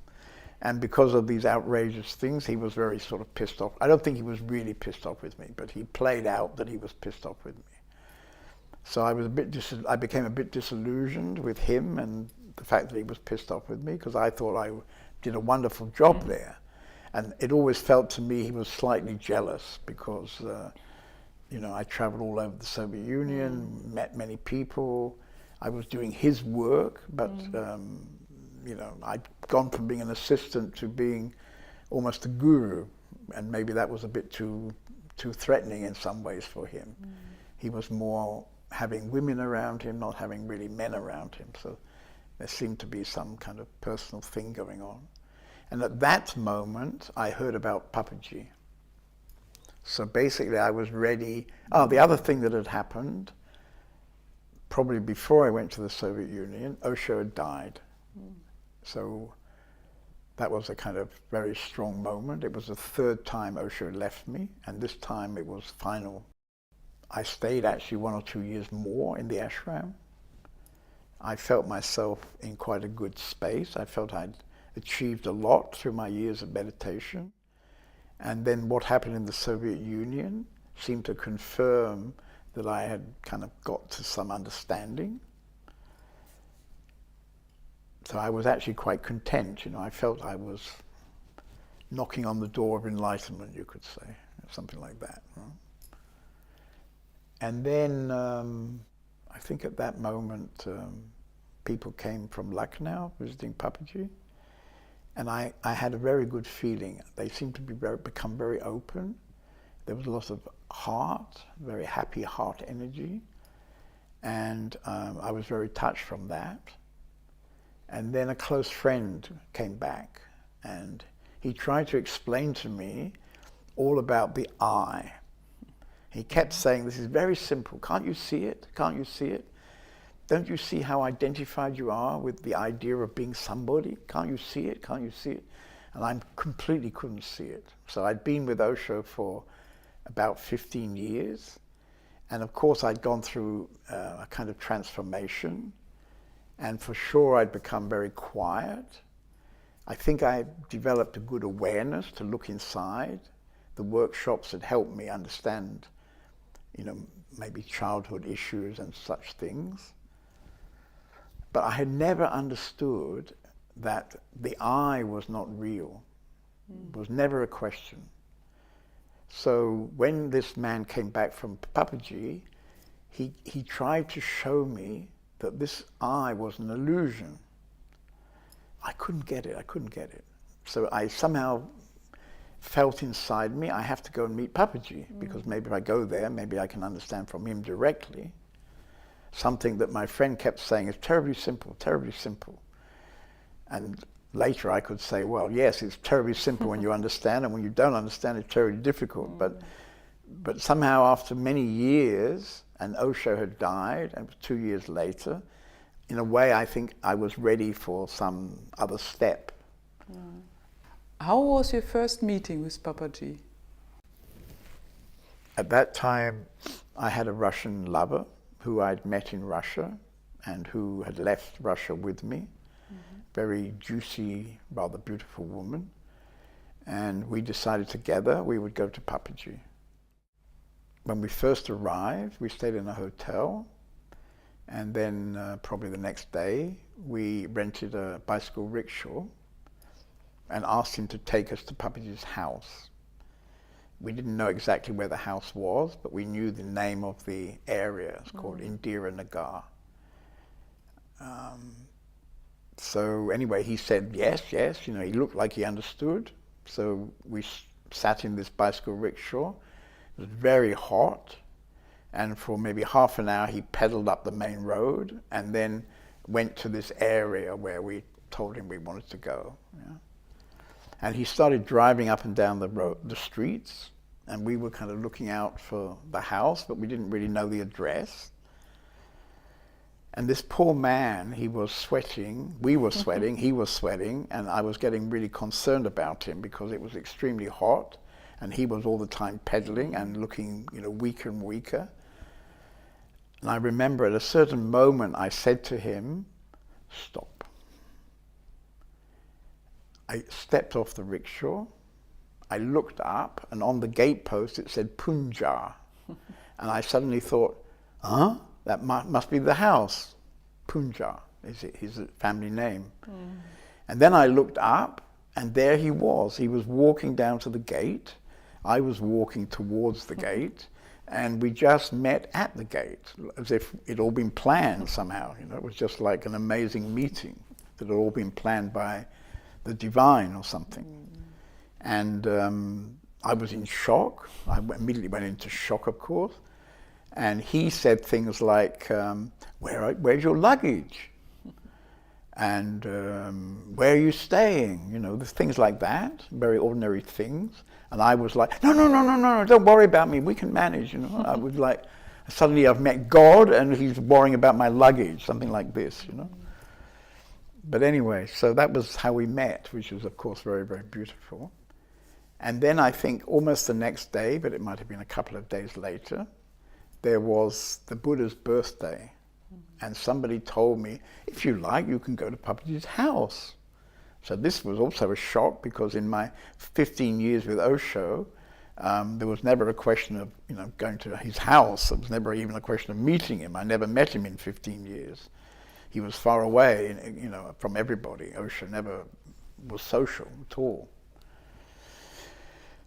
S2: And because of these outrageous things, he was very sort of pissed off. I don't think he was really pissed off with me, but he played out that he was pissed off with me. So I became a bit disillusioned with him and the fact that he was pissed off with me, because I thought I did a wonderful job there. And it always felt to me he was slightly jealous because, you know, I traveled all over the Soviet Union, met many people. I was doing his work, but, you know, I'd gone from being an assistant to being almost a guru. And maybe that was a bit too threatening in some ways for him. He was more having women around him, not having really men around him. So there seemed to be some kind of personal thing going on. And at that moment, I heard about Papaji. So basically I was ready. Oh, the other thing that had happened, probably before I went to the Soviet Union, Osho had died. So that was a kind of very strong moment. It was the 3rd time Osho had left me, and this time it was final. I stayed actually 1 or 2 years more in the ashram. I felt myself in quite a good space. I felt I'd achieved a lot through my years of meditation. And then what happened in the Soviet Union seemed to confirm that I had kind of got to some understanding. So I was actually quite content, you know. I felt I was knocking on the door of enlightenment, you could say, something like that. Right? And then I think at that moment people came from Lucknow visiting Papaji, and I had a very good feeling. They seemed to be become very open. There was a lot of heart, very happy heart energy, and I was very touched from that. And then a close friend came back, and he tried to explain to me all about the I. He kept saying, this is very simple. Can't you see it? Can't you see it? don't you see how identified you are with the idea of being somebody? Can't you see it? Can't you see it? And I completely couldn't see it. So I'd been with Osho for about 15 years. And of course, I'd gone through a kind of transformation. And for sure, I'd become very quiet. I think I developed a good awareness to look inside. The workshops had helped me understand, maybe childhood issues and such things. But I had never understood that the I was not real. It was never a question. So when this man came back from Papaji, he tried to show me that this I was an illusion. I couldn't get it. So I somehow felt inside me, I have to go and meet Papaji, because maybe if I go there, maybe I can understand from him directly. Something that my friend kept saying is terribly simple, terribly simple. And later I could say, well, yes, it's terribly simple when you understand, and when you don't understand, it's terribly difficult. But somehow after many years, and Osho had died, and 2 years later, in a way I think I was ready for some other step.
S1: How was your first meeting with Papaji?
S2: At that time, I had a Russian lover who I'd met in Russia and who had left Russia with me. Very juicy, rather beautiful woman. And we decided together we would go to Papaji. When we first arrived, we stayed in a hotel. And then probably the next day, we rented a bicycle rickshaw and asked him to take us to Papaji's house. We didn't know exactly where the house was, but we knew the name of the area. It's called Indira Nagar. So anyway, he said yes, he looked like he understood. So we sat in this bicycle rickshaw. It was very hot. And for maybe half an hour, he pedaled up the main road and then went to this area where we told him we wanted to go. And he started driving up and down the streets, and we were kind of looking out for the house, but we didn't really know the address. And this poor man, he was sweating, we were sweating, he was sweating, and I was getting really concerned about him because it was extremely hot, and he was all the time pedaling and looking, weaker and weaker. And I remember at a certain moment I said to him, stop. I stepped off the rickshaw, I looked up, and on the gatepost it said Punja. And I suddenly thought, that must be the house. Punja is his family name. And then I looked up, and there he was. He was walking down to the gate. I was walking towards the gate, and we just met at the gate, as if it all been planned somehow. It was just like an amazing meeting that had all been planned by the divine or something. And I was in shock. I immediately went into shock, of course. And he said things like, where's your luggage? And where are you staying? Things like that, very ordinary things. And I was like, no, don't worry about me, we can manage. I was like, suddenly I've met God and he's worrying about my luggage, something like this. But anyway, so that was how we met, which was, of course, very, very beautiful. And then I think almost the next day, but it might have been a couple of days later, there was the Buddha's birthday. And somebody told me, if you like, you can go to Papaji's house. So this was also a shock, because in my 15 years with Osho, there was never a question of going to his house. There was never even a question of meeting him. I never met him in 15 years. He was far away, from everybody. Osho never was social at all.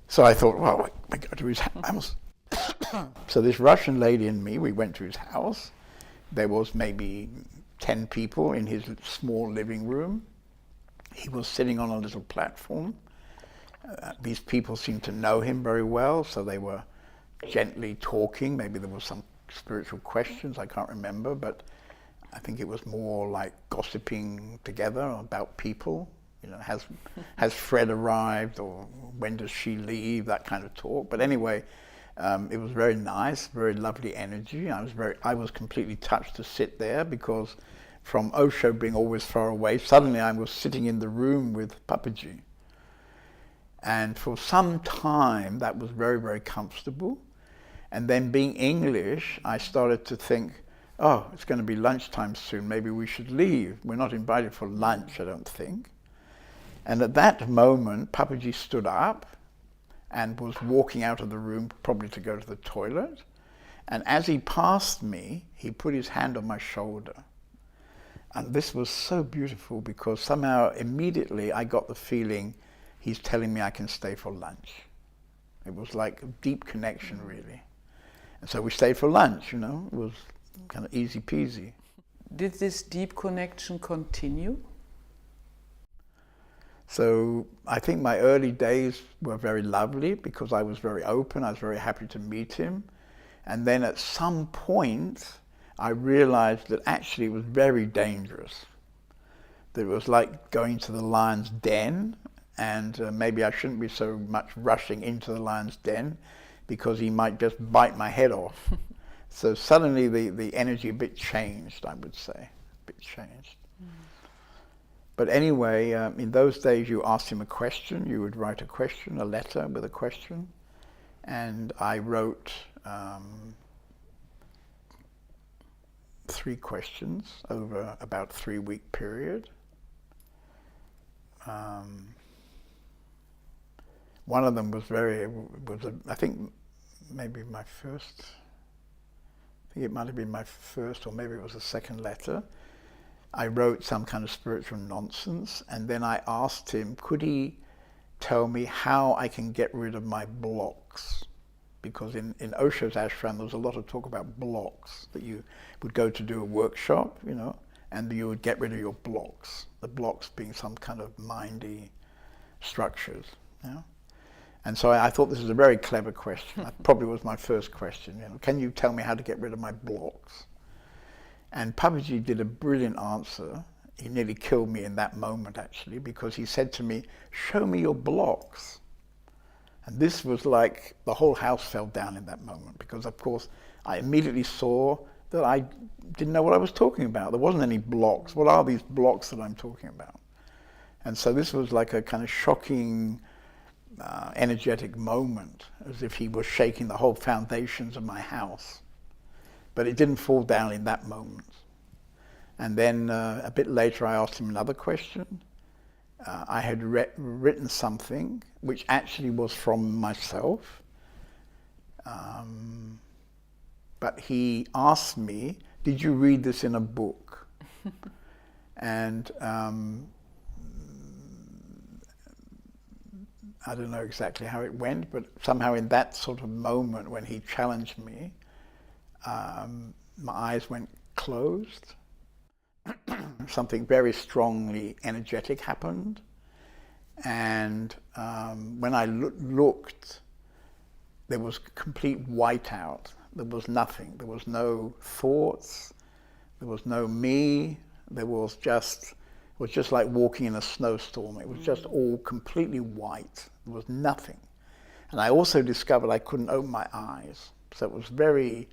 S2: So I thought, well, I go to his house. So this Russian lady and me, we went to his house. There was maybe 10 people in his small living room. He was sitting on a little platform. These people seemed to know him very well, so they were gently talking. Maybe there was some spiritual questions, I can't remember, but I think it was more like gossiping together about people. Has Fred arrived, or when does she leave, that kind of talk. But anyway, It was very nice, very lovely energy. I was completely touched to sit there because from Osho being always far away, suddenly I was sitting in the room with Papaji. And for some time that was very, very comfortable. And then being English, I started to think, oh, it's going to be lunchtime soon, maybe we should leave. We're not invited for lunch, I don't think. And at that moment, Papaji stood up and was walking out of the room, probably to go to the toilet. And as he passed me, he put his hand on my shoulder. And this was so beautiful because somehow immediately I got the feeling he's telling me I can stay for lunch. It was like a deep connection, really. And so we stayed for lunch, you know, it was kind of easy peasy.
S1: Did this deep connection continue?
S2: So I think my early days were very lovely because I was very open, I was very happy to meet him. And then at some point, I realized that actually it was very dangerous. That it was like going to the lion's den, and maybe I shouldn't be so much rushing into the lion's den because he might just bite my head off. So suddenly the energy a bit changed, I would say, a bit changed. But anyway, in those days you asked him a question, you would write a question, a letter with a question, and I wrote 3 questions over about 3-week period. One of them was I think maybe my first, I think it might have been my first, or maybe it was the second letter. I wrote some kind of spiritual nonsense, and then I asked him, could he tell me how I can get rid of my blocks? Because in Osho's ashram, there was a lot of talk about blocks, that you would go to do a workshop, you know, and you would get rid of your blocks, the blocks being some kind of mindy structures, you know. And so I thought this was a very clever question. That probably was my first question, you know, can you tell me how to get rid of my blocks? And Papaji did a brilliant answer. He nearly killed me in that moment, actually, because he said to me, show me your blocks. And this was like the whole house fell down in that moment, because, of course, I immediately saw that I didn't know what I was talking about. There wasn't any blocks. What are these blocks that I'm talking about? And so this was like a kind of shocking, energetic moment, as if he was shaking the whole foundations of my house. But it didn't fall down in that moment. And then a bit later I asked him another question. I had written something which actually was from myself. But he asked me, did you read this in a book? And I don't know exactly how it went, but somehow in that sort of moment when he challenged me, my eyes went closed. Something very strongly energetic happened. And when I looked, there was complete whiteout. There was nothing. There was no thoughts. There was no me. There was just, it was just like walking in a snowstorm. It was just all completely white. There was nothing. And I also discovered I couldn't open my eyes. So it was very,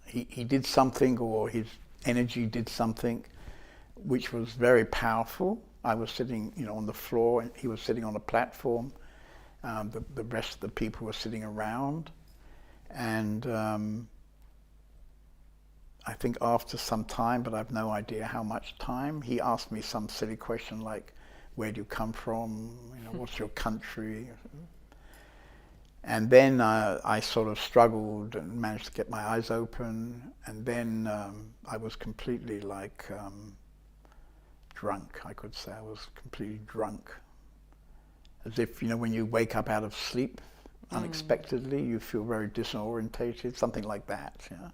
S2: he did something, or his energy did something which was very powerful. I was sitting, you know, on the floor, and he was sitting on a platform. The rest of the people were sitting around. And I think after some time, but I've no idea how much time, he asked me some silly question like, where do you come from? You know, what's your country? And then I sort of struggled and managed to get my eyes open. And then I was completely like drunk, I could say. I was completely drunk. As if, you know, when you wake up out of sleep unexpectedly, you feel very disorientated, something like that. Yeah.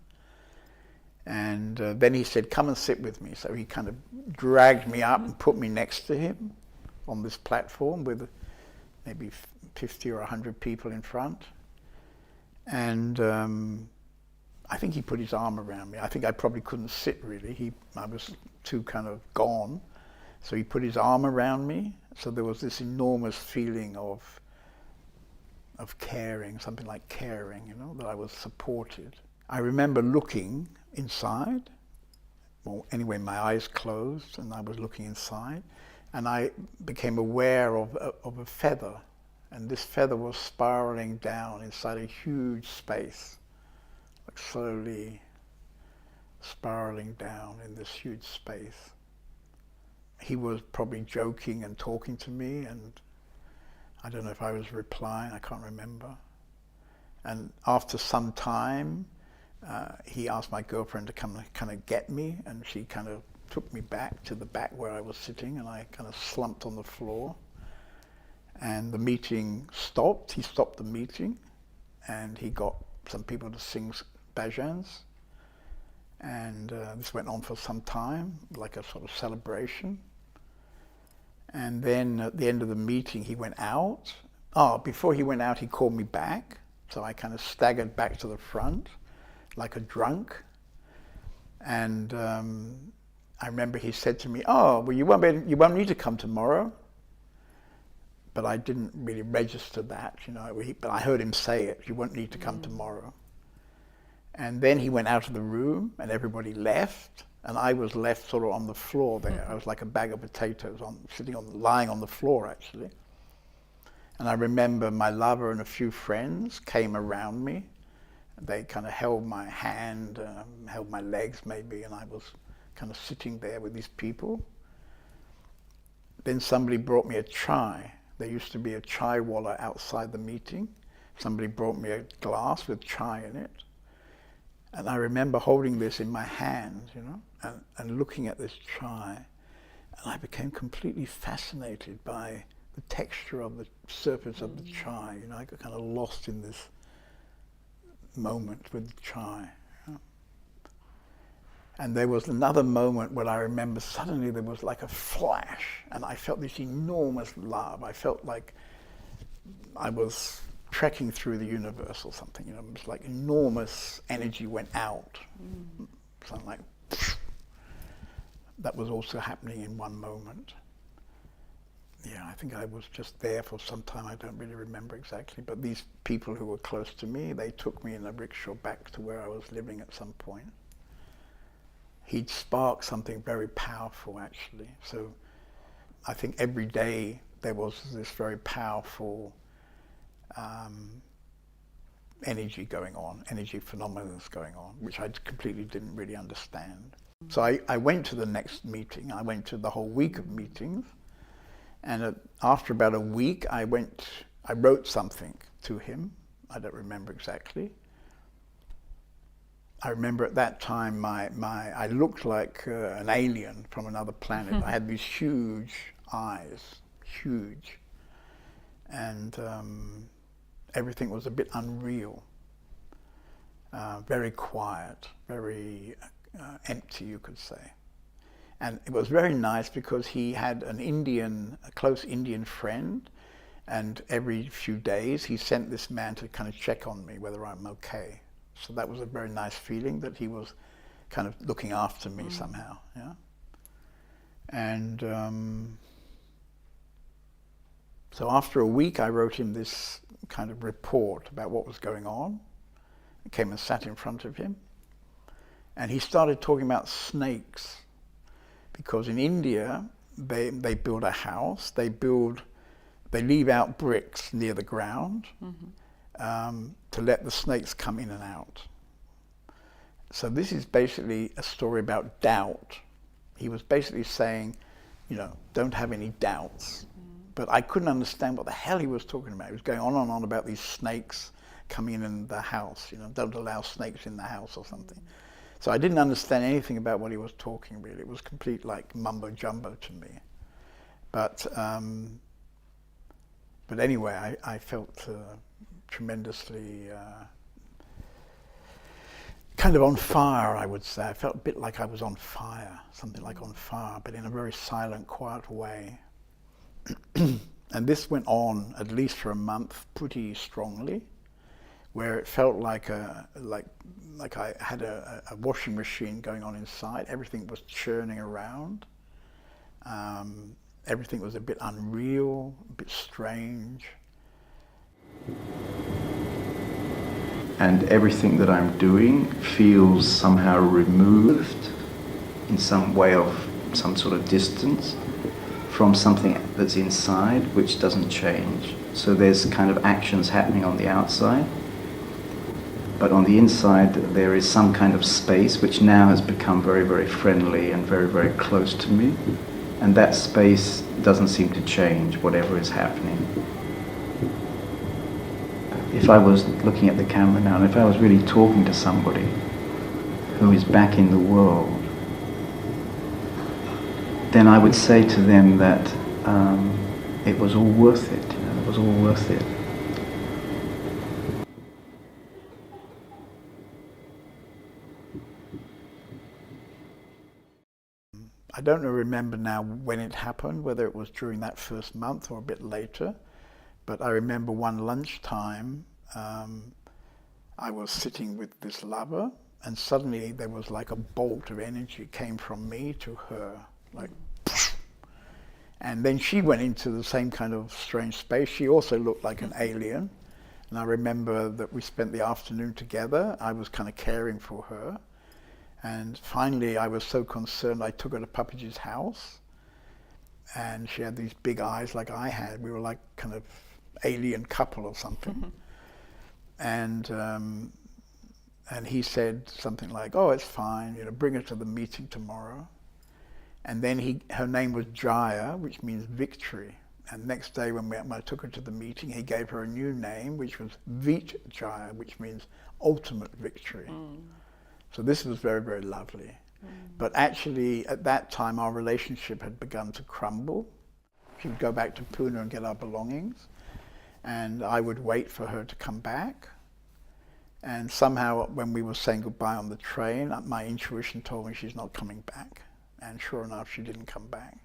S2: And then he said, come and sit with me. So he kind of dragged me up and put me next to him on this platform with maybe 50 or 100 people in front. And I think he put his arm around me. I think I probably couldn't sit really. I was too kind of gone. So he put his arm around me. So there was this enormous feeling of of caring, something like caring, you know, that I was supported. I remember looking inside, well, anyway, my eyes closed and I was looking inside, and I became aware of a feather, and this feather was spiraling down inside a huge space, like slowly spiraling down in this huge space. He was probably joking and talking to me, and I don't know if I was replying, I can't remember. And after some time, he asked my girlfriend to come kind of get me, and she kind of took me back to the back where I was sitting, and I kind of slumped on the floor. And the meeting stopped. He stopped the meeting, and he got some people to sing bhajans. And this went on for some time, like a sort of celebration. And then at the end of the meeting, he went out. Before he went out, he called me back. So I kind of staggered back to the front, like a drunk. And I remember he said to me, well, you won't need to come tomorrow. But I didn't really register that, you know, but I heard him say it, you won't need to come tomorrow. And then he went out of the room and everybody left, and I was left sort of on the floor there. I was like a bag of potatoes, lying on the floor actually. And I remember my lover and a few friends came around me. They kind of held my hand, held my legs maybe, and I was kind of sitting there with these people. Then somebody brought me a chai. There used to be a chai walla outside the meeting. Somebody brought me a glass with chai in it. And I remember holding this in my hand, you know, and looking at this chai. And I became completely fascinated by the texture of the surface of the chai. You know, I got kind of lost in this moment with the chai. You know? And there was another moment when I remember suddenly there was like a flash, and I felt this enormous love. I felt like I was trekking through the universe or something, you know, it was like enormous energy went out. Something like, that was also happening in one moment. Yeah, I think I was just there for some time, I don't really remember exactly, but these people who were close to me, they took me in a rickshaw back to where I was living at some point. He'd sparked something very powerful actually, so I think every day there was this very powerful energy going on, energy phenomena going on, which I completely didn't really understand. So I went to the next meeting. I went to the whole week of meetings, and after about a week, I wrote something to him. I don't remember exactly. I remember at that time I looked like an alien from another planet. I had these huge eyes, huge, and everything was a bit unreal, very quiet, very empty, you could say. And it was very nice because he had a close Indian friend, and every few days he sent this man to kind of check on me whether I'm okay. So that was a very nice feeling that he was kind of looking after me somehow, yeah. And so after a week, I wrote him this kind of report about what was going on. I came and sat in front of him, and he started talking about snakes, because in India they build a house, they leave out bricks near the ground to let the snakes come in and out. So this is basically a story about doubt. He was basically saying, you know, don't have any doubts. But I couldn't understand what the hell he was talking about. He was going on and on about these snakes coming in the house, you know, don't allow snakes in the house or something. So I didn't understand anything about what he was talking really. It was complete like mumbo jumbo to me. But anyway, I felt tremendously kind of on fire, I would say. I felt a bit like I was on fire, something like on fire, but in a very silent, quiet way. And this went on at least for a month pretty strongly, where it felt like I had a washing machine going on inside. Everything was churning around. Everything was a bit unreal, a bit strange.
S3: and everything that I'm doing feels somehow removed in some way of some sort of distance from something that's inside, which doesn't change. So there's kind of actions happening on the outside, but on the inside there is some kind of space which now has become very, very friendly and very, very close to me. And that space doesn't seem to change, whatever is happening. If I was looking at the camera now, and if I was really talking to somebody who is back in the world, then I would say to them that it was all worth it, it was all worth it.
S2: I don't remember now when it happened, whether it was during that first month or a bit later, but I remember one lunchtime I was sitting with this lover, and suddenly there was like a bolt of energy came from me to her, like, and then she went into the same kind of strange space. She also looked like an alien, and I remember that we spent the afternoon together. I was kind of caring for her. And finally, I was so concerned, I took her to Papaji's house, and she had these big eyes like I had. We were like kind of alien couple or something. And he said something like, "Oh, it's fine, bring her to the meeting tomorrow." And then her name was Jaya, which means victory. And next day when I took her to the meeting, he gave her a new name, which was Vit Jaya, which means ultimate victory. So this was very, very lovely. But actually, at that time, our relationship had begun to crumble. She would go back to Pune and get our belongings, and I would wait for her to come back. And somehow, when we were saying goodbye on the train, my intuition told me she's not coming back. And sure enough, she didn't come back.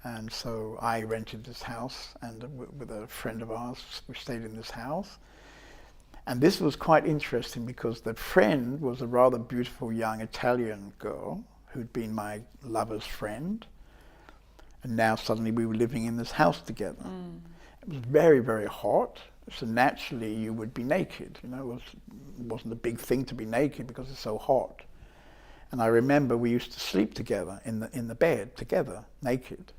S2: And so I rented this house, and with a friend of ours, we stayed in this house. And this was quite interesting because the friend was a rather beautiful young Italian girl who'd been my lover's friend. And now suddenly we were living in this house together. It was very, very hot. So naturally you would be naked. It wasn't a big thing to be naked because it's so hot. And I remember we used to sleep together in the bed together, naked.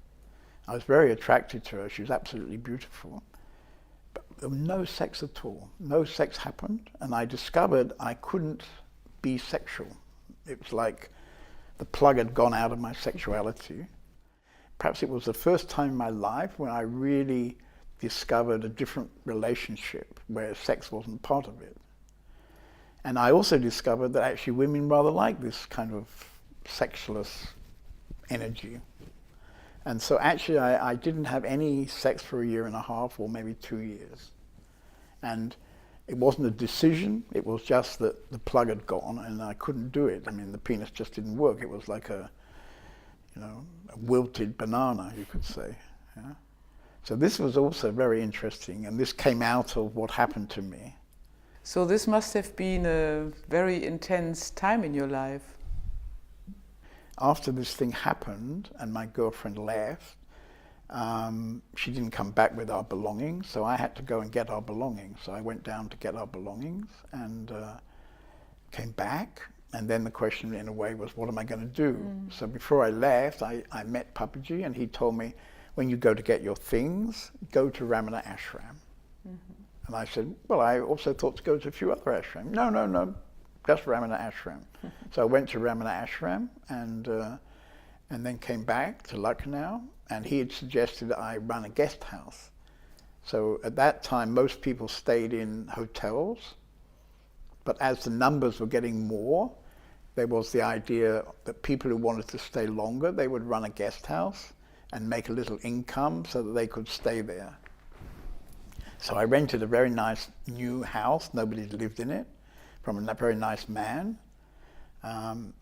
S2: I was very attracted to her. She was absolutely beautiful. There was no sex at all. No sex happened, and I discovered I couldn't be sexual. It was like the plug had gone out of my sexuality. Perhaps it was the first time in my life when I really discovered a different relationship where sex wasn't part of it. And I also discovered that actually women rather like this kind of sexless energy. And so actually I didn't have any sex for 1.5 years or maybe 2 years. And it wasn't a decision, it was just that the plug had gone and I couldn't do it. I mean, the penis just didn't work. It was like a wilted banana, you could say. Yeah? So this was also very interesting, and this came out of what happened to me.
S1: So this must have been a very intense time in your life.
S2: After this thing happened and my girlfriend left, she didn't come back with our belongings, so I had to go and get our belongings. So I went down to get our belongings and came back. And then the question in a way was, what am I going to do? So before I left, I met Papaji, and he told me, when you go to get your things, go to Ramana Ashram. And I said, well, I also thought to go to a few other ashrams. No, just Ramana Ashram. So I went to Ramana Ashram and then came back to Lucknow, and he had suggested I run a guest house. So at that time, most people stayed in hotels, but as the numbers were getting more, there was the idea that people who wanted to stay longer, they would run a guest house and make a little income so that they could stay there. So I rented a very nice new house, nobody lived in it, from a very nice man, and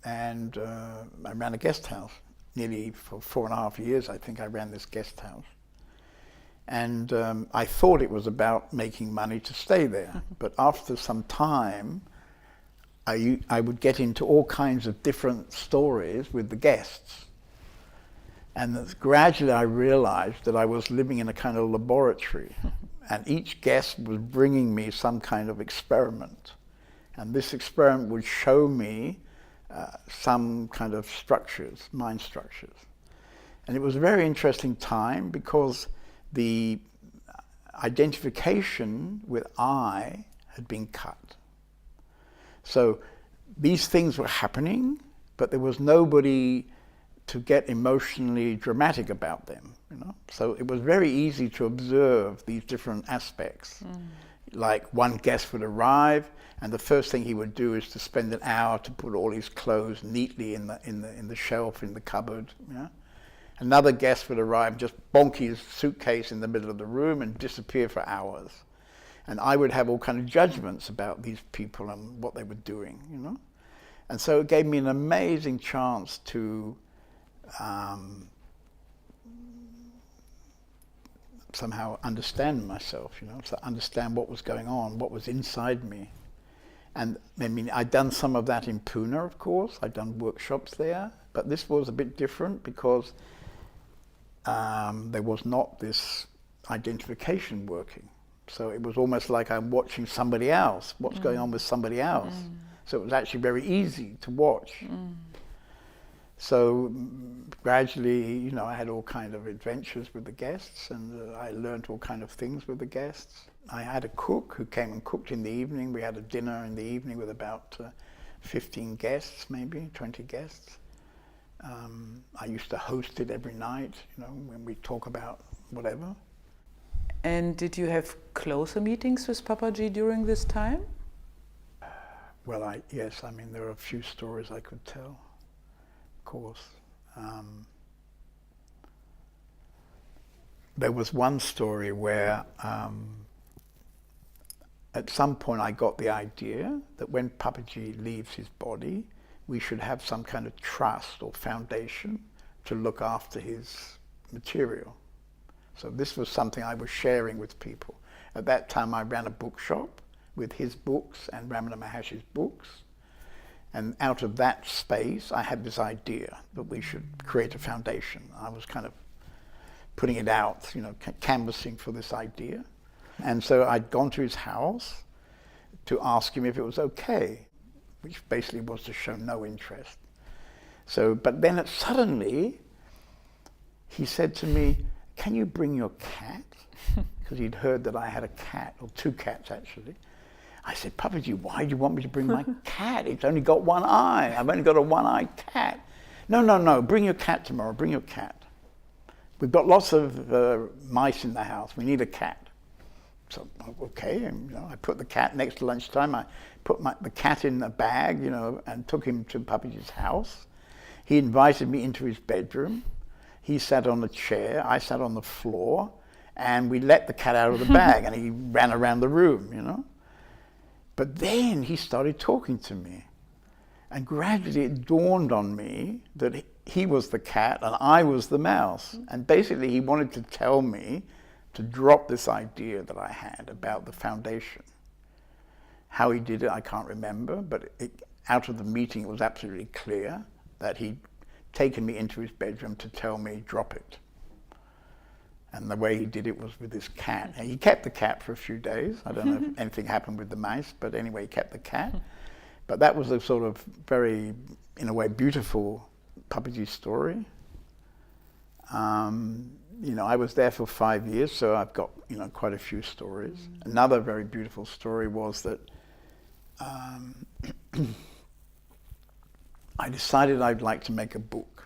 S2: I ran a guest house. Nearly for 4.5 years, I think I ran this guest house. And I thought it was about making money to stay there, but after some time, I would get into all kinds of different stories with the guests. And gradually I realized that I was living in a kind of laboratory, And each guest was bringing me some kind of experiment. And this experiment would show me some kind of structures, mind structures. And it was a very interesting time because the identification with I had been cut. So these things were happening, but there was nobody to get emotionally dramatic about them, you know. So it was very easy to observe these different aspects. Like one guest would arrive, and the first thing he would do is to spend an hour to put all his clothes neatly in the shelf in the cupboard. You know? Another guest would arrive, just bonk his suitcase in the middle of the room and disappear for hours. And I would have all kind of judgments about these people and what they were doing, you know. And so it gave me an amazing chance to somehow understand myself, you know, to understand what was going on, what was inside me. And I mean, I'd done some of that in Pune, of course. I'd done workshops there, but this was a bit different because there was not this identification working. So it was almost like I'm watching somebody else, what's going on with somebody else. So it was actually very easy to watch. So gradually, you know, I had all kind of adventures with the guests, and I learned all kind of things with the guests. I had a cook who came and cooked in the evening. We had a dinner in the evening with about 15 guests, maybe 20 guests. I used to host it every night, you know, when we talk about whatever.
S1: And did you have closer meetings with Papaji during this time?
S2: Well, yes, I mean, there are a few stories I could tell, of course. There was one story where at some point I got the idea that when Papaji leaves his body, we should have some kind of trust or foundation to look after his material. So this was something I was sharing with people. At that time I ran a bookshop with his books and Ramana Maharshi's books. And out of that space I had this idea that we should create a foundation. I was kind of putting it out, you know, canvassing for this idea. And so I'd gone to his house to ask him if it was okay, which basically was to show no interest. So, but then suddenly he said to me, "Can you bring your cat?" Because he'd heard that I had a cat, or two cats actually. I said, "Papaji, why do you want me to bring my cat? It's only got one eye. I've only got a one-eyed cat." No, bring your cat tomorrow, bring your cat. We've got lots of mice in the house, we need a cat. So, okay, and, you know, I put the cat next to lunchtime. I put the cat in a bag, you know, and took him to Papaji's house. He invited me into his bedroom. He sat on a chair, I sat on the floor, and we let the cat out of the bag, and he ran around the room, you know. But then he started talking to me, and gradually it dawned on me that he was the cat and I was the mouse. And basically he wanted to tell me to drop this idea that I had about the foundation. How he did it, I can't remember, but out of the meeting it was absolutely clear that he'd taken me into his bedroom to tell me, drop it. And the way he did it was with his cat. And he kept the cat for a few days. I don't know if anything happened with the mice, but anyway, he kept the cat. But that was a sort of very, in a way, beautiful Papaji story. You know, I was there for 5 years, so I've got, you know, quite a few stories. Another very beautiful story was that I decided I'd like to make a book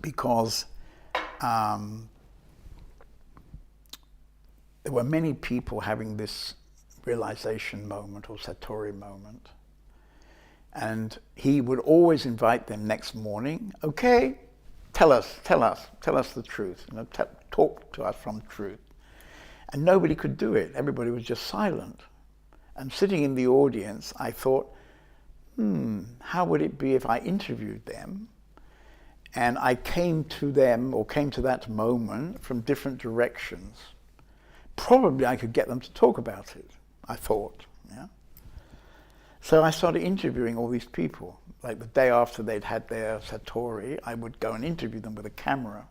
S2: because there were many people having this realization moment or Satori moment. And he would always invite them next morning, okay, tell us the truth, you know, talk to us from truth. And nobody could do it. Everybody was just silent. And sitting in the audience, I thought, how would it be if I interviewed them? And I came to them, or came to that moment from different directions. Probably I could get them to talk about it, I thought. Yeah. So I started interviewing all these people. Like the day after they'd had their Satori, I would go and interview them with a camera.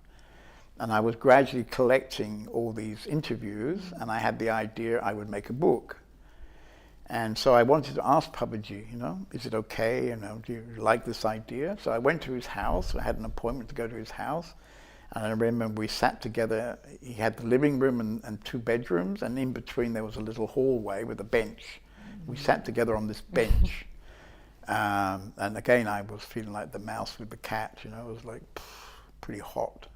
S2: And I was gradually collecting all these interviews, and I had the idea I would make a book. And so I wanted to ask Papaji, you know, is it okay? You know, do you like this idea? So I went to his house. I had an appointment to go to his house. And I remember we sat together. He had the living room and 2 bedrooms, and in between there was a little hallway with a bench. We sat together on this bench. And again, I was feeling like the mouse with the cat, you know, it was like pretty hot.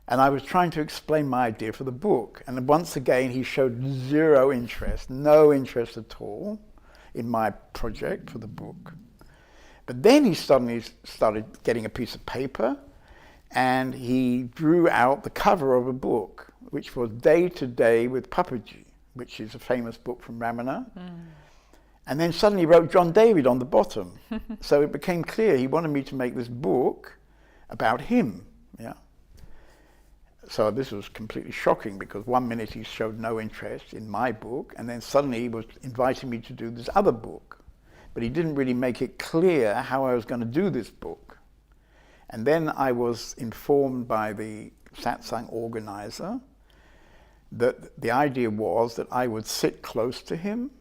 S2: And I was trying to explain my idea for the book. And once again, he showed zero interest, no interest at all in my project for the book. But then he suddenly started getting a piece of paper, and he drew out the cover of a book, which was Day to Day with Papaji, which is a famous book from Ramana. And then suddenly he wrote John David on the bottom. So it became clear he wanted me to make this book about him. Yeah. So this was completely shocking, because one minute he showed no interest in my book, and then suddenly he was inviting me to do this other book. But he didn't really make it clear how I was going to do this book. And then I was informed by the satsang organizer that the idea was that I would sit close to him,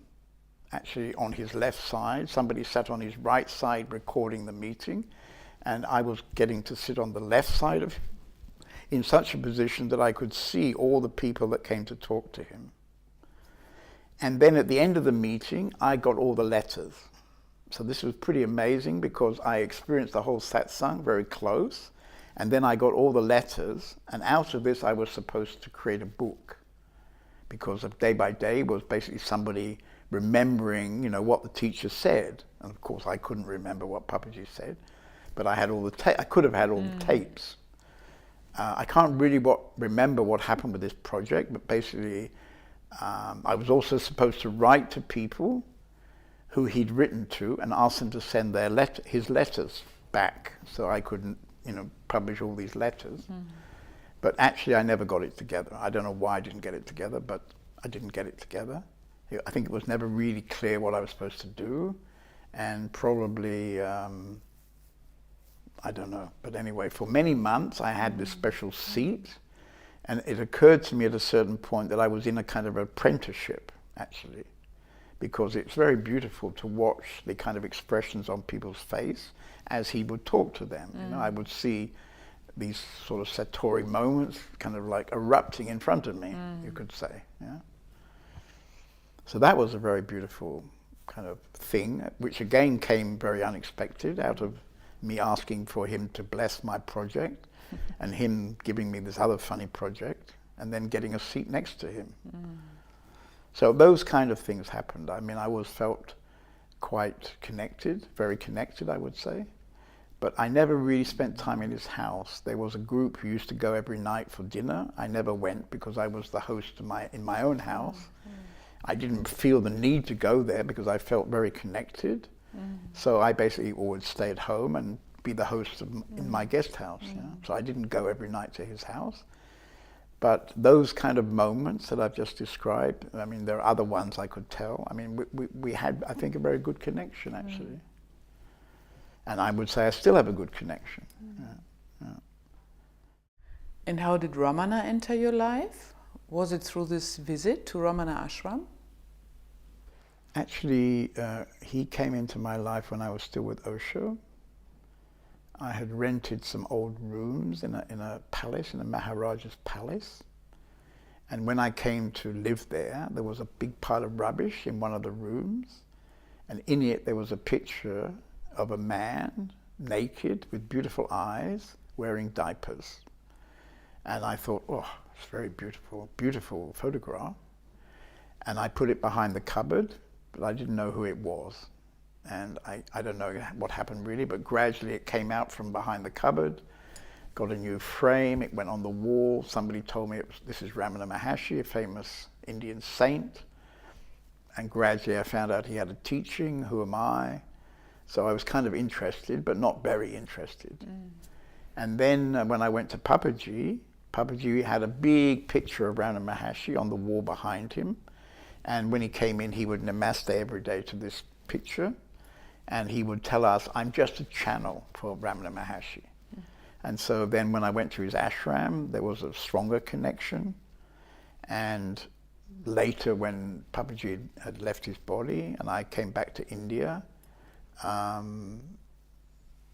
S2: actually on his left side. Somebody sat on his right side recording the meeting, and I was getting to sit on the left side of him, in such a position that I could see all the people that came to talk to him. And then at the end of the meeting, I got all the letters. So this was pretty amazing, because I experienced the whole satsang very close, and then I got all the letters, and out of this I was supposed to create a book, because of Day by Day was basically somebody remembering, you know, what the teacher said. And of course I couldn't remember what Papaji said, but I had all the I could have had all the tapes. I can't really remember what happened with this project, but basically I was also supposed to write to people who he'd written to and ask them to send their his letters back, so I couldn't, you know, publish all these letters. But actually I never got it together. I don't know why I didn't get it together, but I didn't get it together. I think it was never really clear what I was supposed to do, and probably I don't know. But anyway, for many months I had this special seat, and it occurred to me at a certain point that I was in a kind of apprenticeship, actually, because it's very beautiful to watch the kind of expressions on people's face as he would talk to them. You know, I would see these sort of satori moments kind of like erupting in front of me, you could say. Yeah. So that was a very beautiful kind of thing, which again came very unexpected out of me asking for him to bless my project and him giving me this other funny project and then getting a seat next to him. So those kind of things happened. I mean, I always felt quite connected, very connected, I would say. But I never really spent time in his house. There was a group who used to go every night for dinner. I never went because I was the host in my own house. I didn't feel the need to go there because I felt very connected. So I basically would stay at home and be the host in my guest house. Yeah? So I didn't go every night to his house. But those kind of moments that I've just described, I mean, there are other ones I could tell. I mean, we had, I think, a very good connection, actually. And I would say I still have a good connection. Yeah.
S1: And how did Ramana enter your life? Was it through this visit to Ramana Ashram?
S2: Actually, he came into my life when I was still with Osho. I had rented some old rooms in a palace, in a Maharaja's palace. And when I came to live there, there was a big pile of rubbish in one of the rooms. And in it, there was a picture of a man, naked, with beautiful eyes, wearing diapers. And I thought, oh, it's very beautiful, beautiful photograph. And I put it behind the cupboard, but I didn't know who it was. And I don't know what happened really, but gradually it came out from behind the cupboard, got a new frame, it went on the wall. Somebody told me this is Ramana Maharshi, a famous Indian saint. And gradually I found out he had a teaching, who am I? So I was kind of interested, but not very interested. And then when I went to Papaji, Papaji had a big picture of Ramana Maharshi on the wall behind him. And when he came in, he would namaste every day to this picture. And he would tell us, I'm just a channel for Ramana Maharshi. And so then when I went to his ashram, there was a stronger connection. And later when Papaji had left his body and I came back to India,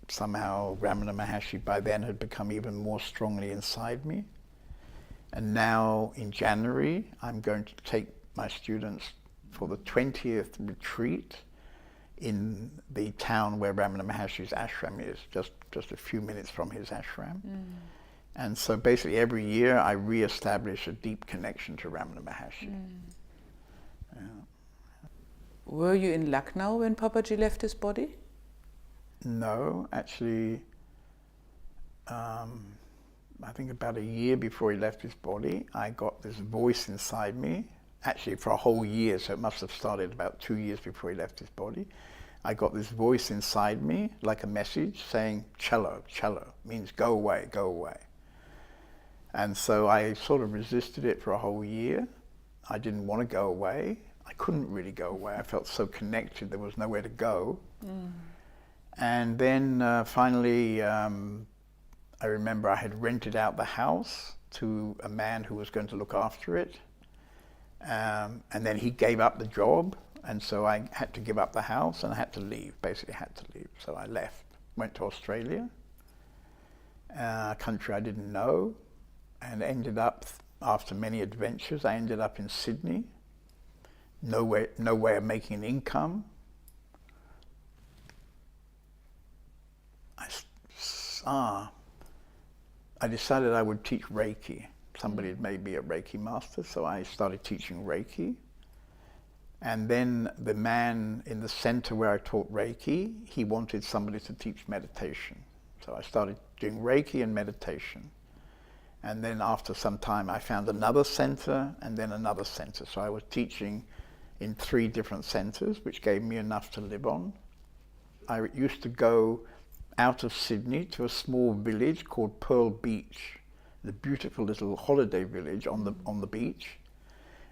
S2: somehow Ramana Maharshi by then had become even more strongly inside me. And now in January, I'm going to take my students for the 20th retreat in the town where Ramana Maharshi's ashram is, just a few minutes from his ashram. And so basically every year I re-establish a deep connection to Ramana Maharshi. Yeah.
S1: Were you in Lucknow when Papaji left his body?
S2: No, actually, I think about a year before he left his body, I got this voice inside me, actually for a whole year, so it must have started about 2 years before he left his body. I got this voice inside me, like a message saying, "Cello, cello," means go away, go away. And so I sort of resisted it for a whole year. I didn't want to go away. I couldn't really go away. I felt so connected, there was nowhere to go. And then finally, I remember I had rented out the house to a man who was going to look after it. And then he gave up the job, and so I had to give up the house and I had to leave, basically had to leave. So I left, went to Australia, a country I didn't know, and ended up, after many adventures, I ended up in Sydney. No way of making an income. I decided I would teach Reiki. Somebody had made me a Reiki master, so I started teaching Reiki. And then the man in the center where I taught Reiki, he wanted somebody to teach meditation. So I started doing Reiki and meditation. And then after some time I found another center and then another center. So I was teaching in 3 different centers, which gave me enough to live on. I used to go out of Sydney to a small village called Pearl Beach, the beautiful little holiday village on the beach.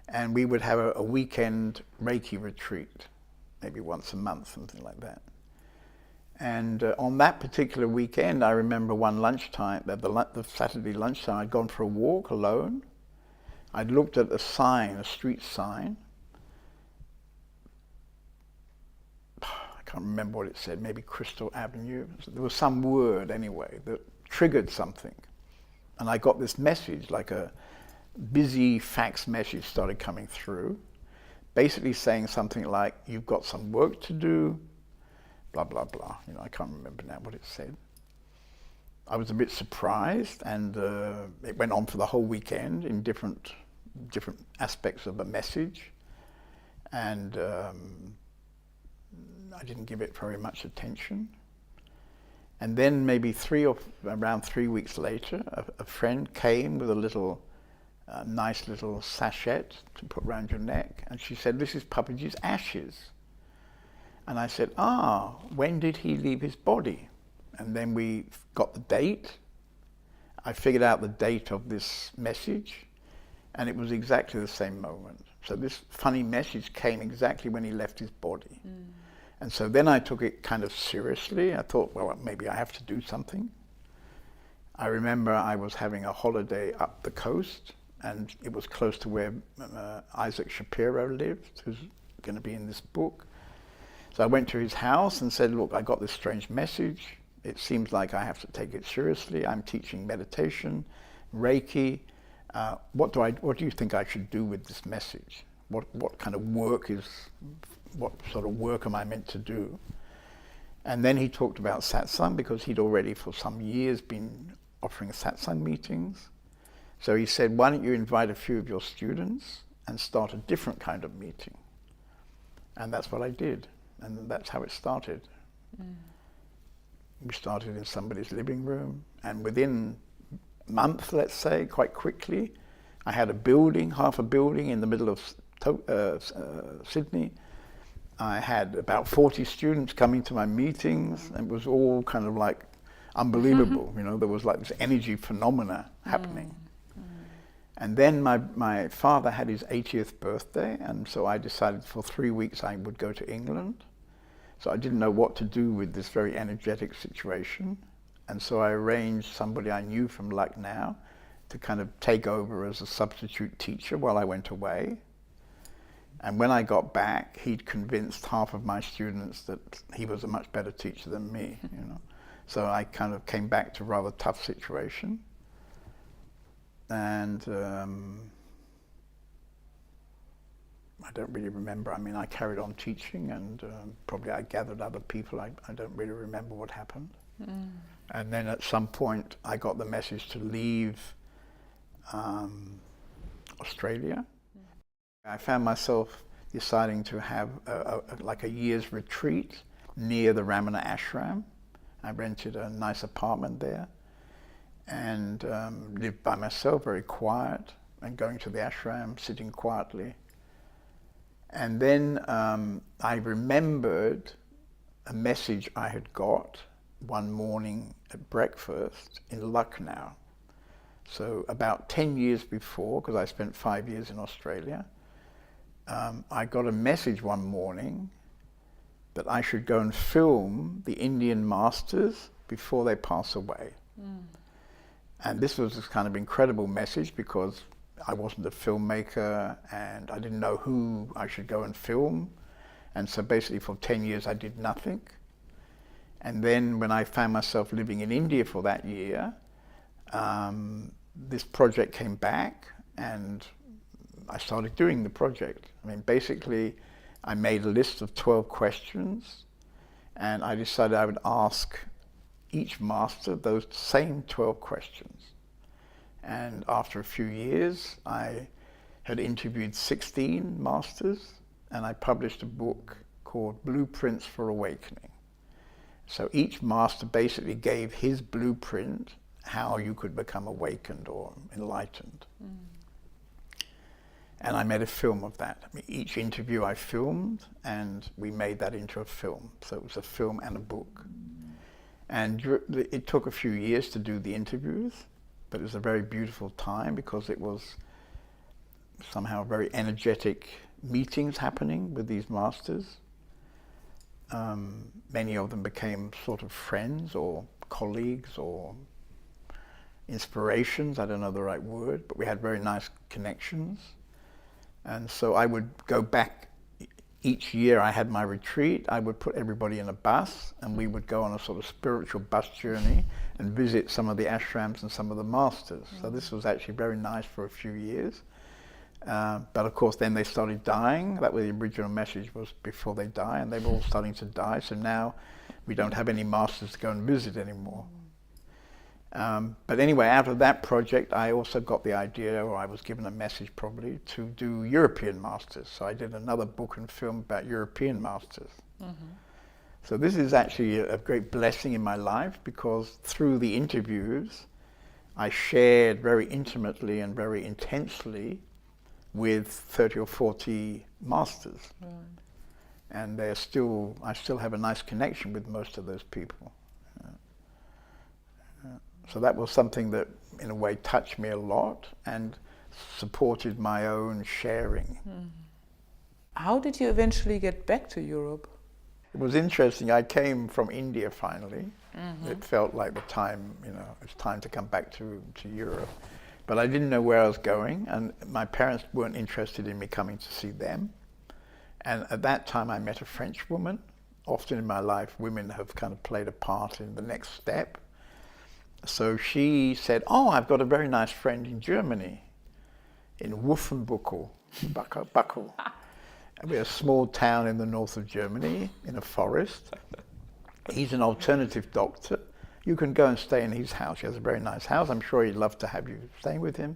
S2: And we would have a weekend Reiki retreat, maybe once a month, something like that. And on that particular weekend, I remember one lunchtime, the Saturday lunchtime, I'd gone for a walk alone. I'd looked at a sign, a street sign. I can't remember what it said, maybe Crystal Avenue. There was some word anyway that triggered something. And I got this message, like a busy fax message started coming through, basically saying something like, "You've got some work to do," blah, blah, blah. You know, I can't remember now what it said. I was a bit surprised, and it went on for the whole weekend in different aspects of the message. And I didn't give it very much attention. And then maybe around 3 weeks later, a friend came with a nice little sachet to put around your neck, and she said, "This is Papaji's ashes." And I said, when did he leave his body? And then we got the date. I figured out the date of this message, and it was exactly the same moment. So this funny message came exactly when he left his body. And so then I took it kind of seriously. I thought, well, maybe I have to do something. I remember I was having a holiday up the coast, and it was close to where Isaac Shapiro lived, who's going to be in this book. So I went to his house and said, "Look, I got this strange message. It seems like I have to take it seriously. I'm teaching meditation, Reiki. What do you think I should do with this message? What kind of work what sort of work am I meant to do?" And then he talked about satsang, because he'd already for some years been offering satsang meetings. So he said, "Why don't you invite a few of your students and start a different kind of meeting?" And that's what I did. And that's how it started. We started in somebody's living room, and within a month, let's say, quite quickly, I had half a building in the middle of Sydney. I had about 40 students coming to my meetings, and it was all kind of like unbelievable. You know, there was like this energy phenomena happening. And then my father had his 80th birthday, and so I decided for 3 weeks I would go to England. So I didn't know what to do with this very energetic situation. And so I arranged somebody I knew from Lucknow to kind of take over as a substitute teacher while I went away. And when I got back, he'd convinced half of my students that he was a much better teacher than me, you know. So I kind of came back to a rather tough situation. And I don't really remember. I mean, I carried on teaching, and probably I gathered other people. I don't really remember what happened. And then at some point, I got the message to leave Australia. I found myself deciding to have like a year's retreat near the Ramana ashram. I rented a nice apartment there and lived by myself, very quiet, and going to the ashram, sitting quietly. And then I remembered a message I had got one morning at breakfast in Lucknow. So about 10 years before, because I spent 5 years in Australia, I got a message one morning that I should go and film the Indian masters before they pass away. And this was this kind of incredible message because I wasn't a filmmaker and I didn't know who I should go and film. And so basically for 10 years I did nothing. And then when I found myself living in India for that year, this project came back and I started doing the project. I mean, basically, I made a list of 12 questions and I decided I would ask each master those same 12 questions. And after a few years, I had interviewed 16 masters and I published a book called Blueprints for Awakening. So each master basically gave his blueprint how you could become awakened or enlightened. And I made a film of that. I mean, each interview I filmed and we made that into a film. So it was a film and a book. And it took a few years to do the interviews, but it was a very beautiful time because it was somehow very energetic meetings happening with these masters. Many of them became sort of friends or colleagues or inspirations, I don't know the right word, but we had very nice connections. And so I would go back each year. I had my retreat. I would put everybody in a bus and we would go on a sort of spiritual bus journey and visit some of the ashrams and some of the masters. So this was actually very nice for a few years. But of course then they started dying. That was the original message, was before they die, and they were all starting to die. So now we don't have any masters to go and visit anymore. But anyway, out of that project, I also got the idea, or I was given a message probably, to do European masters. So I did another book and film about European masters. So this is actually a great blessing in my life because through the interviews, I shared very intimately and very intensely with 30 or 40 masters. And I still have a nice connection with most of those people. So that was something that, in a way, touched me a lot and supported my own sharing.
S1: How did you eventually get back to Europe?
S2: It was interesting. I came from India finally. It felt like the time, it's time to come back to Europe. But I didn't know where I was going, and my parents weren't interested in me coming to see them. And at that time, I met a French woman. Often in my life, women have kind of played a part in the next step. So she said, "Oh, I've got a very nice friend in Germany, in Wolfenbüttel, Buckel. We're a small town in the north of Germany, in a forest. He's an alternative doctor. You can go and stay in his house. He has a very nice house. I'm sure he'd love to have you staying with him."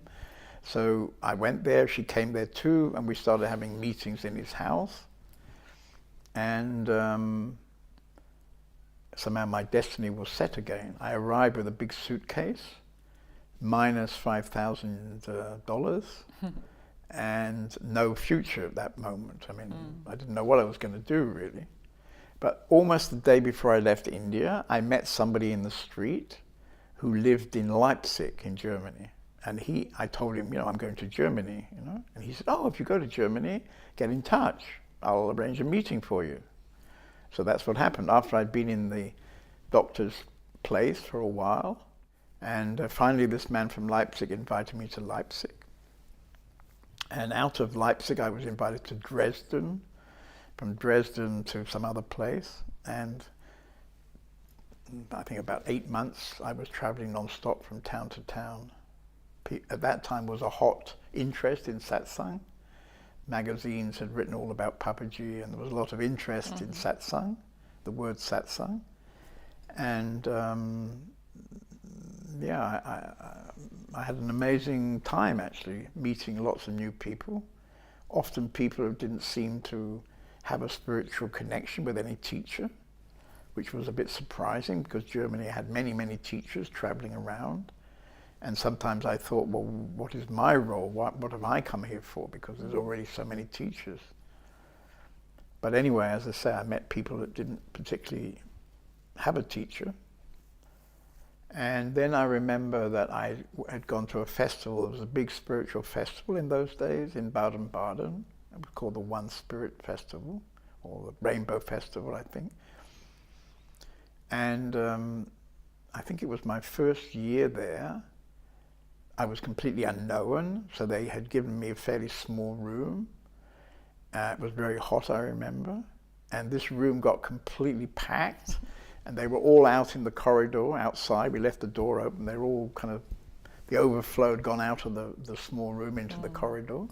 S2: So I went there, she came there too, and we started having meetings in his house. And somehow my destiny was set again. I arrived with a big suitcase, minus $5,000, and no future at that moment. I mean, I didn't know what I was going to do, really. But almost the day before I left India, I met somebody in the street who lived in Leipzig in Germany. And I told him, I'm going to Germany, And he said, "Oh, if you go to Germany, get in touch. I'll arrange a meeting for you." So that's what happened. After I'd been in the doctor's place for a while. And finally this man from Leipzig invited me to Leipzig. And out of Leipzig I was invited to Dresden, from Dresden to some other place. And I think about 8 months I was traveling non-stop from town to town. At that time was a hot interest in satsang. Magazines had written all about Papaji, and there was a lot of interest in satsang, the word satsang. And I had an amazing time actually, meeting lots of new people. Often people who didn't seem to have a spiritual connection with any teacher, which was a bit surprising because Germany had many, many teachers traveling around. And sometimes I thought, well, what is my role? What have I come here for? Because there's already so many teachers. But anyway, as I say, I met people that didn't particularly have a teacher. And then I remember that I had gone to a festival. There was a big spiritual festival in those days in Baden-Baden. It was called the One Spirit Festival, or the Rainbow Festival, I think. And I think it was my first year there. I was completely unknown, so they had given me a fairly small room. It was very hot, I remember. And this room got completely packed. And they were all out in the corridor outside. We left the door open. They were all kind of, the overflow had gone out of the small room into the corridor.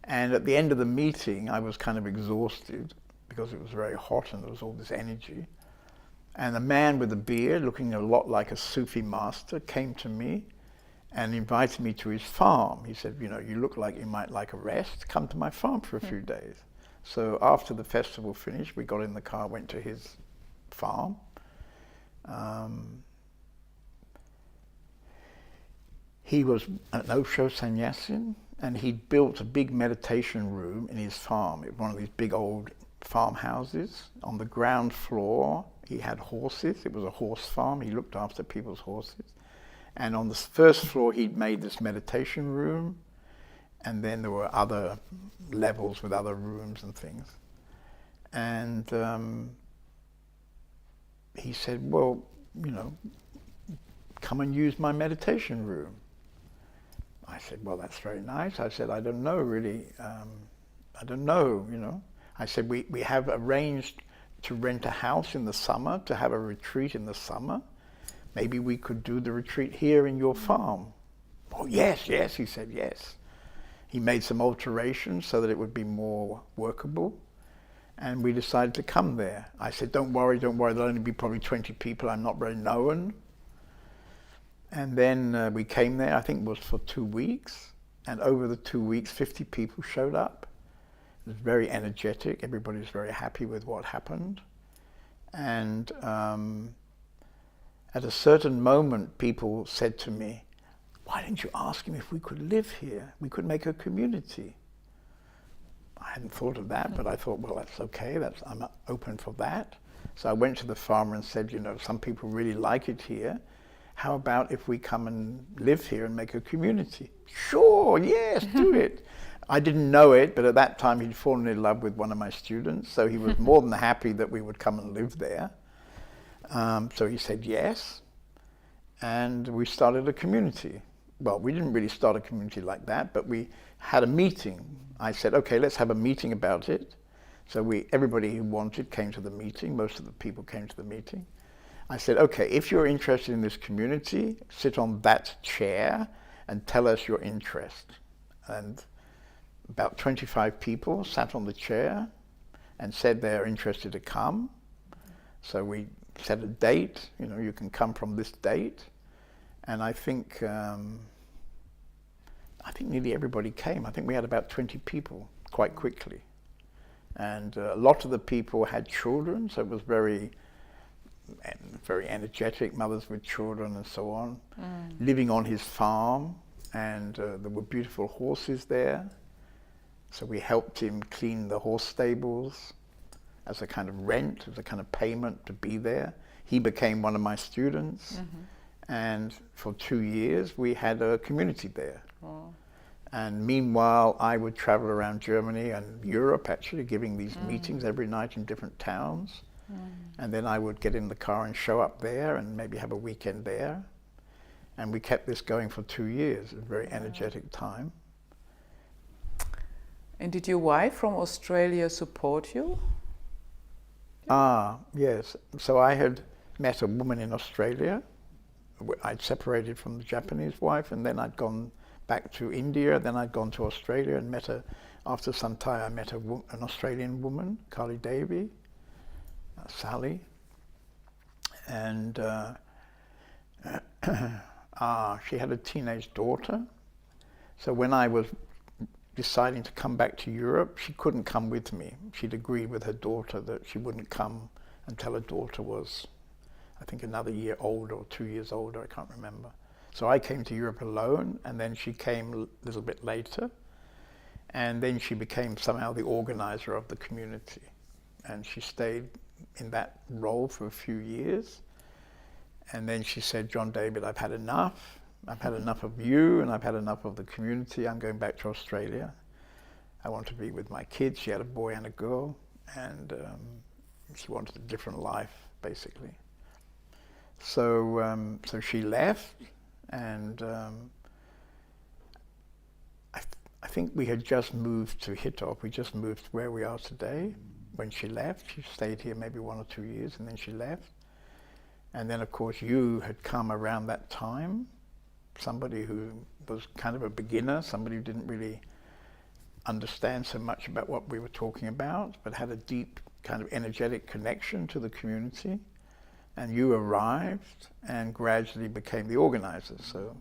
S2: And at the end of the meeting, I was kind of exhausted because it was very hot and there was all this energy. And a man with a beard, looking a lot like a Sufi master, came to me and invited me to his farm. He said, you know, you look like you might like a rest. Come to my farm for a few days. So after the festival finished, we got in the car, went to his farm. He was an Osho sannyasin, and he'd built a big meditation room in his farm, one of these big old farmhouses. On the ground floor, he had horses. It was a horse farm. He looked after people's horses. And on the first floor, he'd made this meditation room, and then there were other levels with other rooms and things. And he said, well, you know, come and use my meditation room. I said, well, that's very nice. I said, I don't know really. I don't know, you know. I said, we have arranged to rent a house in the summer, to have a retreat in the summer. Maybe we could do the retreat here in your farm. Oh, yes, yes, he said, yes. He made some alterations so that it would be more workable. And we decided to come there. I said, don't worry, there'll only be probably 20 people. I'm not very known. And then we came there, I think it was for 2 weeks. And over the 2 weeks, 50 people showed up. It was very energetic. Everybody was very happy with what happened. And at a certain moment, people said to me, why didn't you ask him if we could live here? We could make a community. I hadn't thought of that, but I thought, well, that's okay. I'm open for that. So I went to the farmer and said, you know, some people really like it here. How about if we come and live here and make a community? Sure, yes, do it. I didn't know it, but at that time he'd fallen in love with one of my students, so he was more than happy that we would come and live there. So he said yes, and we started a community. Well, we didn't really start a community like that, but we had a meeting. I said, okay, let's have a meeting about it. So everybody who wanted came to the meeting. Most of the people came to the meeting. I said, okay, if you're interested in this community, sit on that chair and tell us your interest. And about 25 people sat on the chair and said they're interested to come. So we set a date, you know, you can come from this date. And I think nearly everybody came. I think we had about 20 people quite quickly. And a lot of the people had children, so it was very energetic, mothers with children and so on, living on his farm, and there were beautiful horses there. So we helped him clean the horse stables as a kind of rent, as a kind of payment to be there. He became one of my students, and for 2 years we had a community there. Wow. And meanwhile, I would travel around Germany and Europe, actually, giving these meetings every night in different towns. And then I would get in the car and show up there and maybe have a weekend there. And we kept this going for 2 years, a very energetic time.
S1: And did your wife from Australia support you?
S2: Yes. So I had met a woman in Australia. I'd separated from the Japanese wife, and then I'd gone back to India, then I'd gone to Australia and after some time I met an Australian woman, Carly Davey, Sally, and she had a teenage daughter. So when I was deciding to come back to Europe, she couldn't come with me. She'd agreed with her daughter that she wouldn't come until her daughter was, I think, another year older or 2 years older, I can't remember. So I came to Europe alone, and then she came a little bit later, and then she became somehow the organizer of the community. And she stayed in that role for a few years. And then she said, "John David, I've had enough. I've had enough of you, and I've had enough of the community. I'm going back to Australia. I want to be with my kids." She had a boy and a girl, and she wanted a different life, basically. So she left, and I think we had just moved to Hitov. We just moved where we are today when she left. She stayed here maybe 1 or 2 years, and then she left. And then, of course, you had come around that time, somebody who was kind of a beginner, somebody who didn't really understand so much about what we were talking about, but had a deep kind of energetic connection to the community. And you arrived and gradually became the organizer. So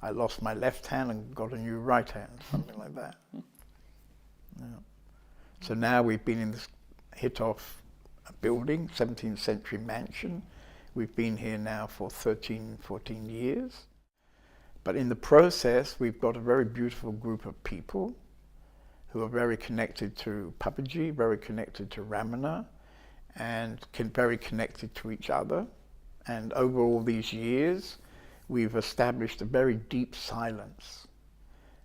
S2: I lost my left hand and got a new right hand, something like that. Yeah. So now we've been in this Hitov building, 17th century mansion. We've been here now for 13, 14 years. But in the process, we've got a very beautiful group of people who are very connected to Papaji, very connected to Ramana, and very connected to each other. And over all these years, we've established a very deep silence.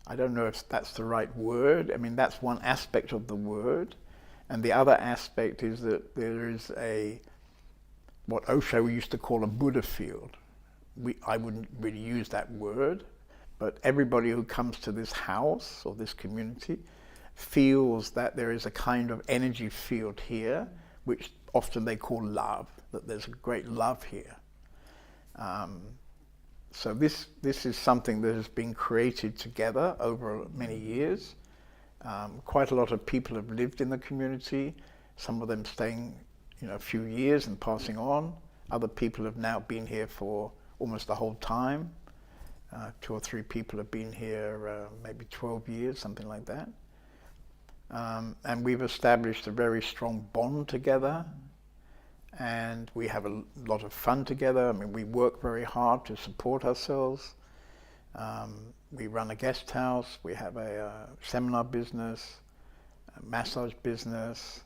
S2: I don't know if that's the right word. I mean, that's one aspect of the word. And the other aspect is that there is what Osho used to call a Buddha field. I wouldn't really use that word, but everybody who comes to this house or this community feels that there is a kind of energy field here, which often they call love, that there's a great love here. So this is something that has been created together over many years. Quite a lot of people have lived in the community, some of them staying a few years and passing on. Other people have now been here for almost the whole time. 2 or 3 people have been here maybe 12 years, something like that. And we've established a very strong bond together, and we have a lot of fun together. I mean, we work very hard to support ourselves. We run a guest house, we have a seminar business, a massage business,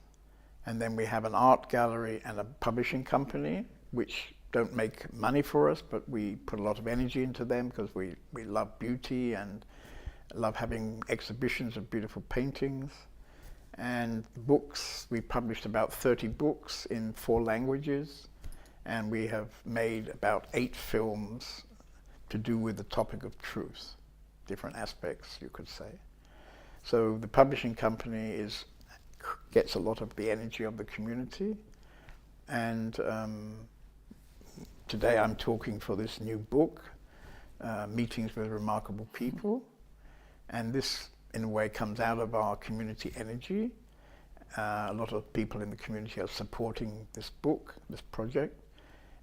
S2: and then we have an art gallery and a publishing company, which don't make money for us, but we put a lot of energy into them because we love beauty and love having exhibitions of beautiful paintings. And books, we published about 30 books in 4 languages, and we have made about 8 films to do with the topic of truth, different aspects, you could say. So the publishing company gets a lot of the energy of the community, and today I'm talking for this new book, Meetings with Remarkable People, and this in a way comes out of our community energy. A lot of people in the community are supporting this book, this project,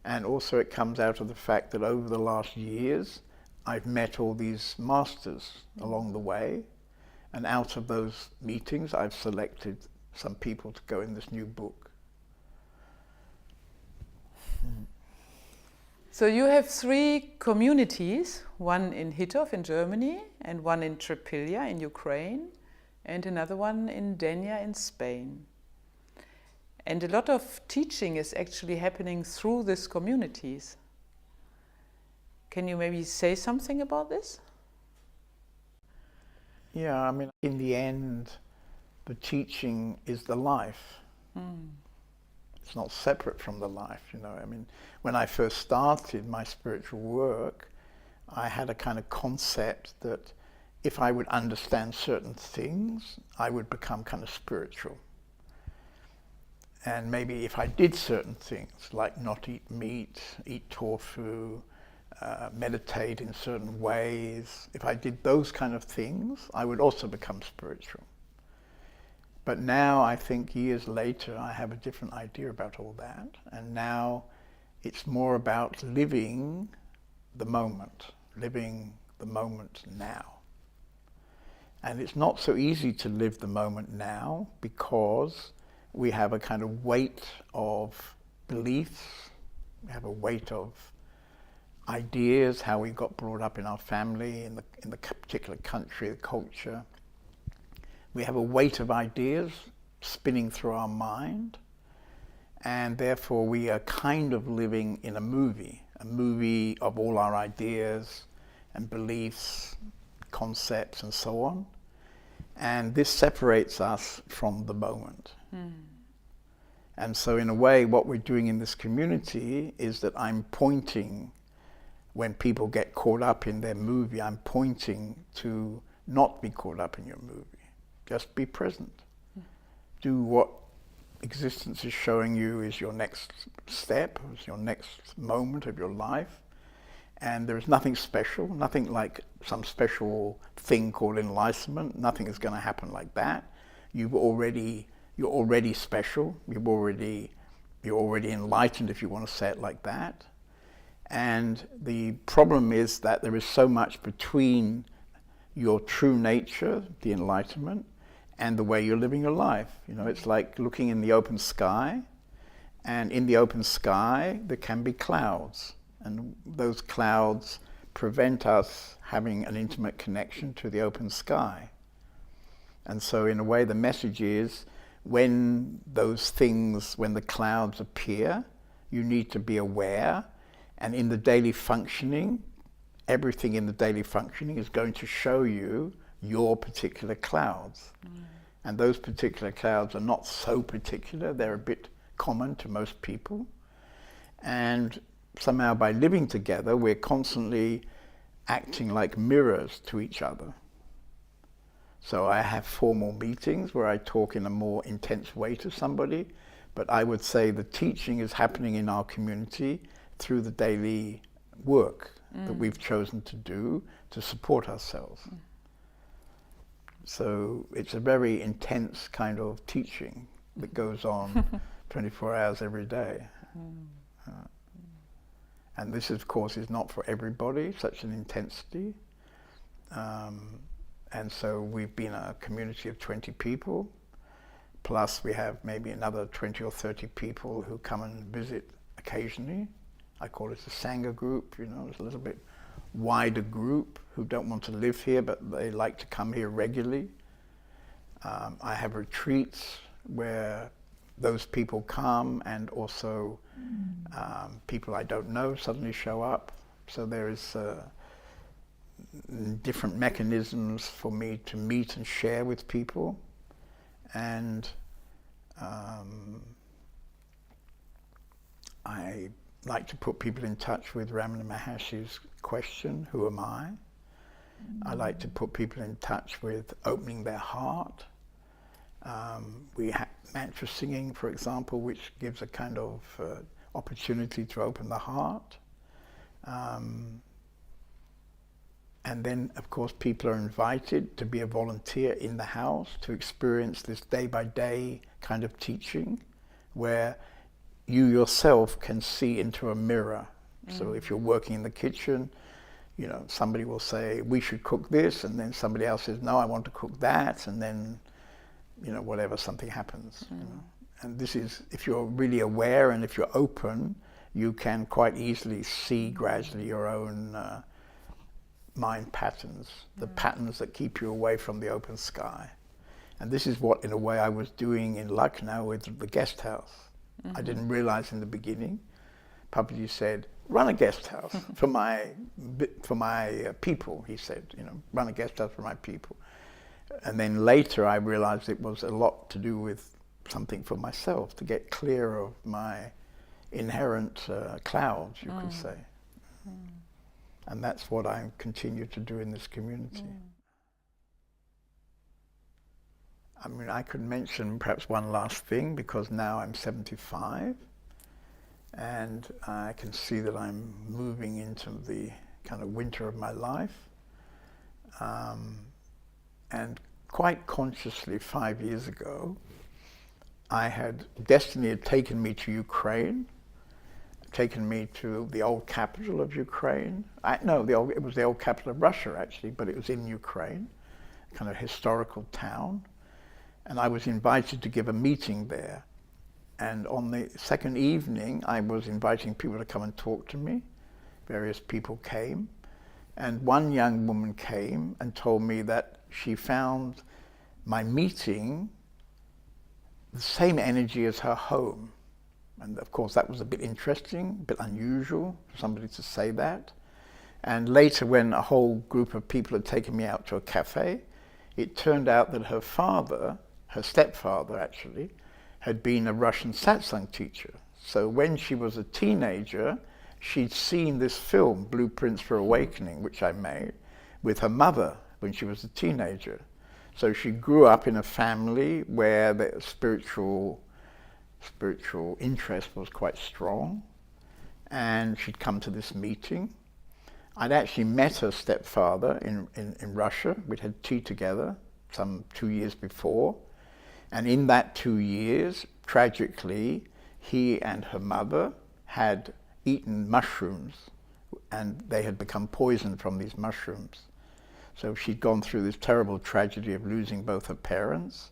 S2: and also it comes out of the fact that over the last years I've met all these masters along the way, and out of those meetings I've selected some people to go in this new book.
S1: So you have 3 communities, one in Hitov in Germany, and one in Tripilya in Ukraine, and another one in Denia in Spain. And a lot of teaching is actually happening through these communities. Can you maybe say something about this?
S2: Yeah, I mean, in the end, the teaching is the life. It's not separate from the life, you know. I mean, when I first started my spiritual work, I had a kind of concept that if I would understand certain things, I would become kind of spiritual. And maybe if I did certain things, like not eat meat, eat tofu, meditate in certain ways, if I did those kind of things, I would also become spiritual. But now, I think years later, I have a different idea about all that. And now it's more about living the moment now. And it's not so easy to live the moment now because we have a kind of weight of beliefs, we have a weight of ideas, how we got brought up in our family, in the particular country, the culture. We have a weight of ideas spinning through our mind, and therefore we are kind of living in a movie of all our ideas and beliefs, concepts and so on. And this separates us from the moment. And so in a way, what we're doing in this community is that I'm pointing, when people get caught up in their movie, I'm pointing to not be caught up in your movie. Just be present. Do what existence is showing you is your next step, is your next moment of your life. And there's nothing special, nothing like some special thing called enlightenment. Nothing is going to happen like that. You're already special. You're already enlightened, if you want to say it like that. And the problem is that there is so much between your true nature, the enlightenment, and the way you're living your life. You know, it's like looking in the open sky, and in the open sky there can be clouds, and those clouds prevent us having an intimate connection to the open sky. And so in a way the message is, when the clouds appear, you need to be aware, and in the daily functioning, everything in the daily functioning is going to show you your particular clouds. And those particular clouds are not so particular, they're a bit common to most people. And somehow by living together, we're constantly acting like mirrors to each other. So I have formal meetings where I talk in a more intense way to somebody, but I would say the teaching is happening in our community through the daily work that we've chosen to do to support ourselves. So it's a very intense kind of teaching that goes on 24 hours every day. And this, of course, is not for everybody, such an intensity. And so we've been a community of 20 people, plus we have maybe another 20 or 30 people who come and visit occasionally. I call it a Sangha group, you know, it's a little bit wider group who don't want to live here, but they like to come here regularly. I have retreats where those people come, and also people I don't know suddenly show up. So there is different mechanisms for me to meet and share with people. And I like to put people in touch with Ramana Maharshi's question, who am I? I like to put people in touch with opening their heart. We have mantra singing, for example, which gives a kind of opportunity to open the heart. And then, of course, people are invited to be a volunteer in the house to experience this day-by-day kind of teaching, where you yourself can see into a mirror. So if you're working in the kitchen, you know, somebody will say, we should cook this, and then somebody else says, no, I want to cook that, and then, you know, whatever, something happens. You know? And this is, if you're really aware and if you're open, you can quite easily see gradually your own mind patterns, the patterns that keep you away from the open sky. And this is what, in a way, I was doing in Lucknow with the guest house. I didn't realize in the beginning. Papaji said, run a guest house for my people, he said, you know, run a guest house for my people. And then later I realized it was a lot to do with something for myself, to get clear of my inherent clouds, you could say. And that's what I continue to do in this community. I mean, I could mention perhaps one last thing, because now I'm 75 and I can see that I'm moving into the kind of winter of my life. And quite consciously 5 years ago, Destiny had taken me to Ukraine, taken me to the old capital of Ukraine. It was the old capital of Russia actually, but it was in Ukraine, kind of historical town. And I was invited to give a meeting there. And on the second evening, I was inviting people to come and talk to me. Various people came. And one young woman came and told me that she found my meeting the same energy as her home. And of course that was a bit interesting, a bit unusual for somebody to say that. And later, when a whole group of people had taken me out to a cafe, it turned out that her father, her stepfather actually, had been a Russian satsang teacher. So when she was a teenager, she'd seen this film, Blueprints for Awakening, which I made, with her mother when she was a teenager. So she grew up in a family where the spiritual interest was quite strong, and she'd come to this meeting. I'd actually met her stepfather in Russia. We'd had tea together some 2 years before, and in that 2 years, tragically, he and her mother had eaten mushrooms, and they had become poisoned from these mushrooms. So she'd gone through this terrible tragedy of losing both her parents,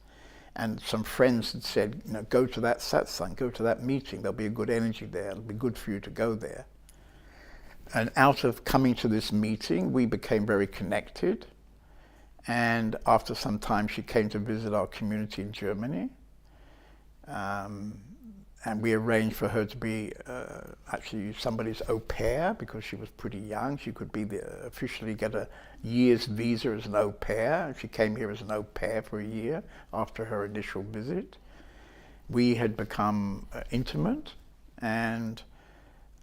S2: and some friends had said, you know, go to that satsang, go to that meeting, there'll be a good energy there, it'll be good for you to go there. And out of coming to this meeting, we became very connected. And after some time, she came to visit our community in Germany. And we arranged for her to be actually somebody's au pair, because she was pretty young. She could be officially get a year's visa as an au pair. She came here as an au pair for a year after her initial visit. We had become intimate, and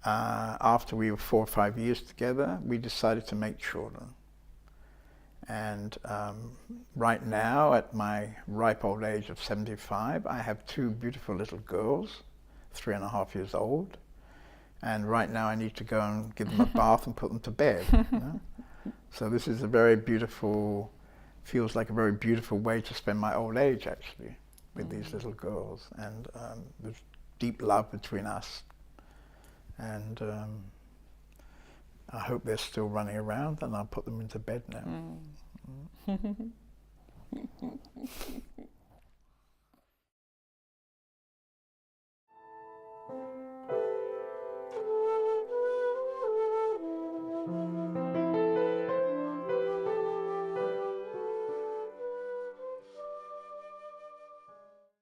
S2: after we were 4 or 5 years together, we decided to make children. And right now, at my ripe old age of 75, I have 2 beautiful little girls, 3.5 years old. And right now I need to go and give them a bath and put them to bed. You know? So this is a very beautiful, feels like a very beautiful way to spend my old age actually, with these little girls. And there's deep love between us. And I hope they're still running around, and I'll put them into bed now.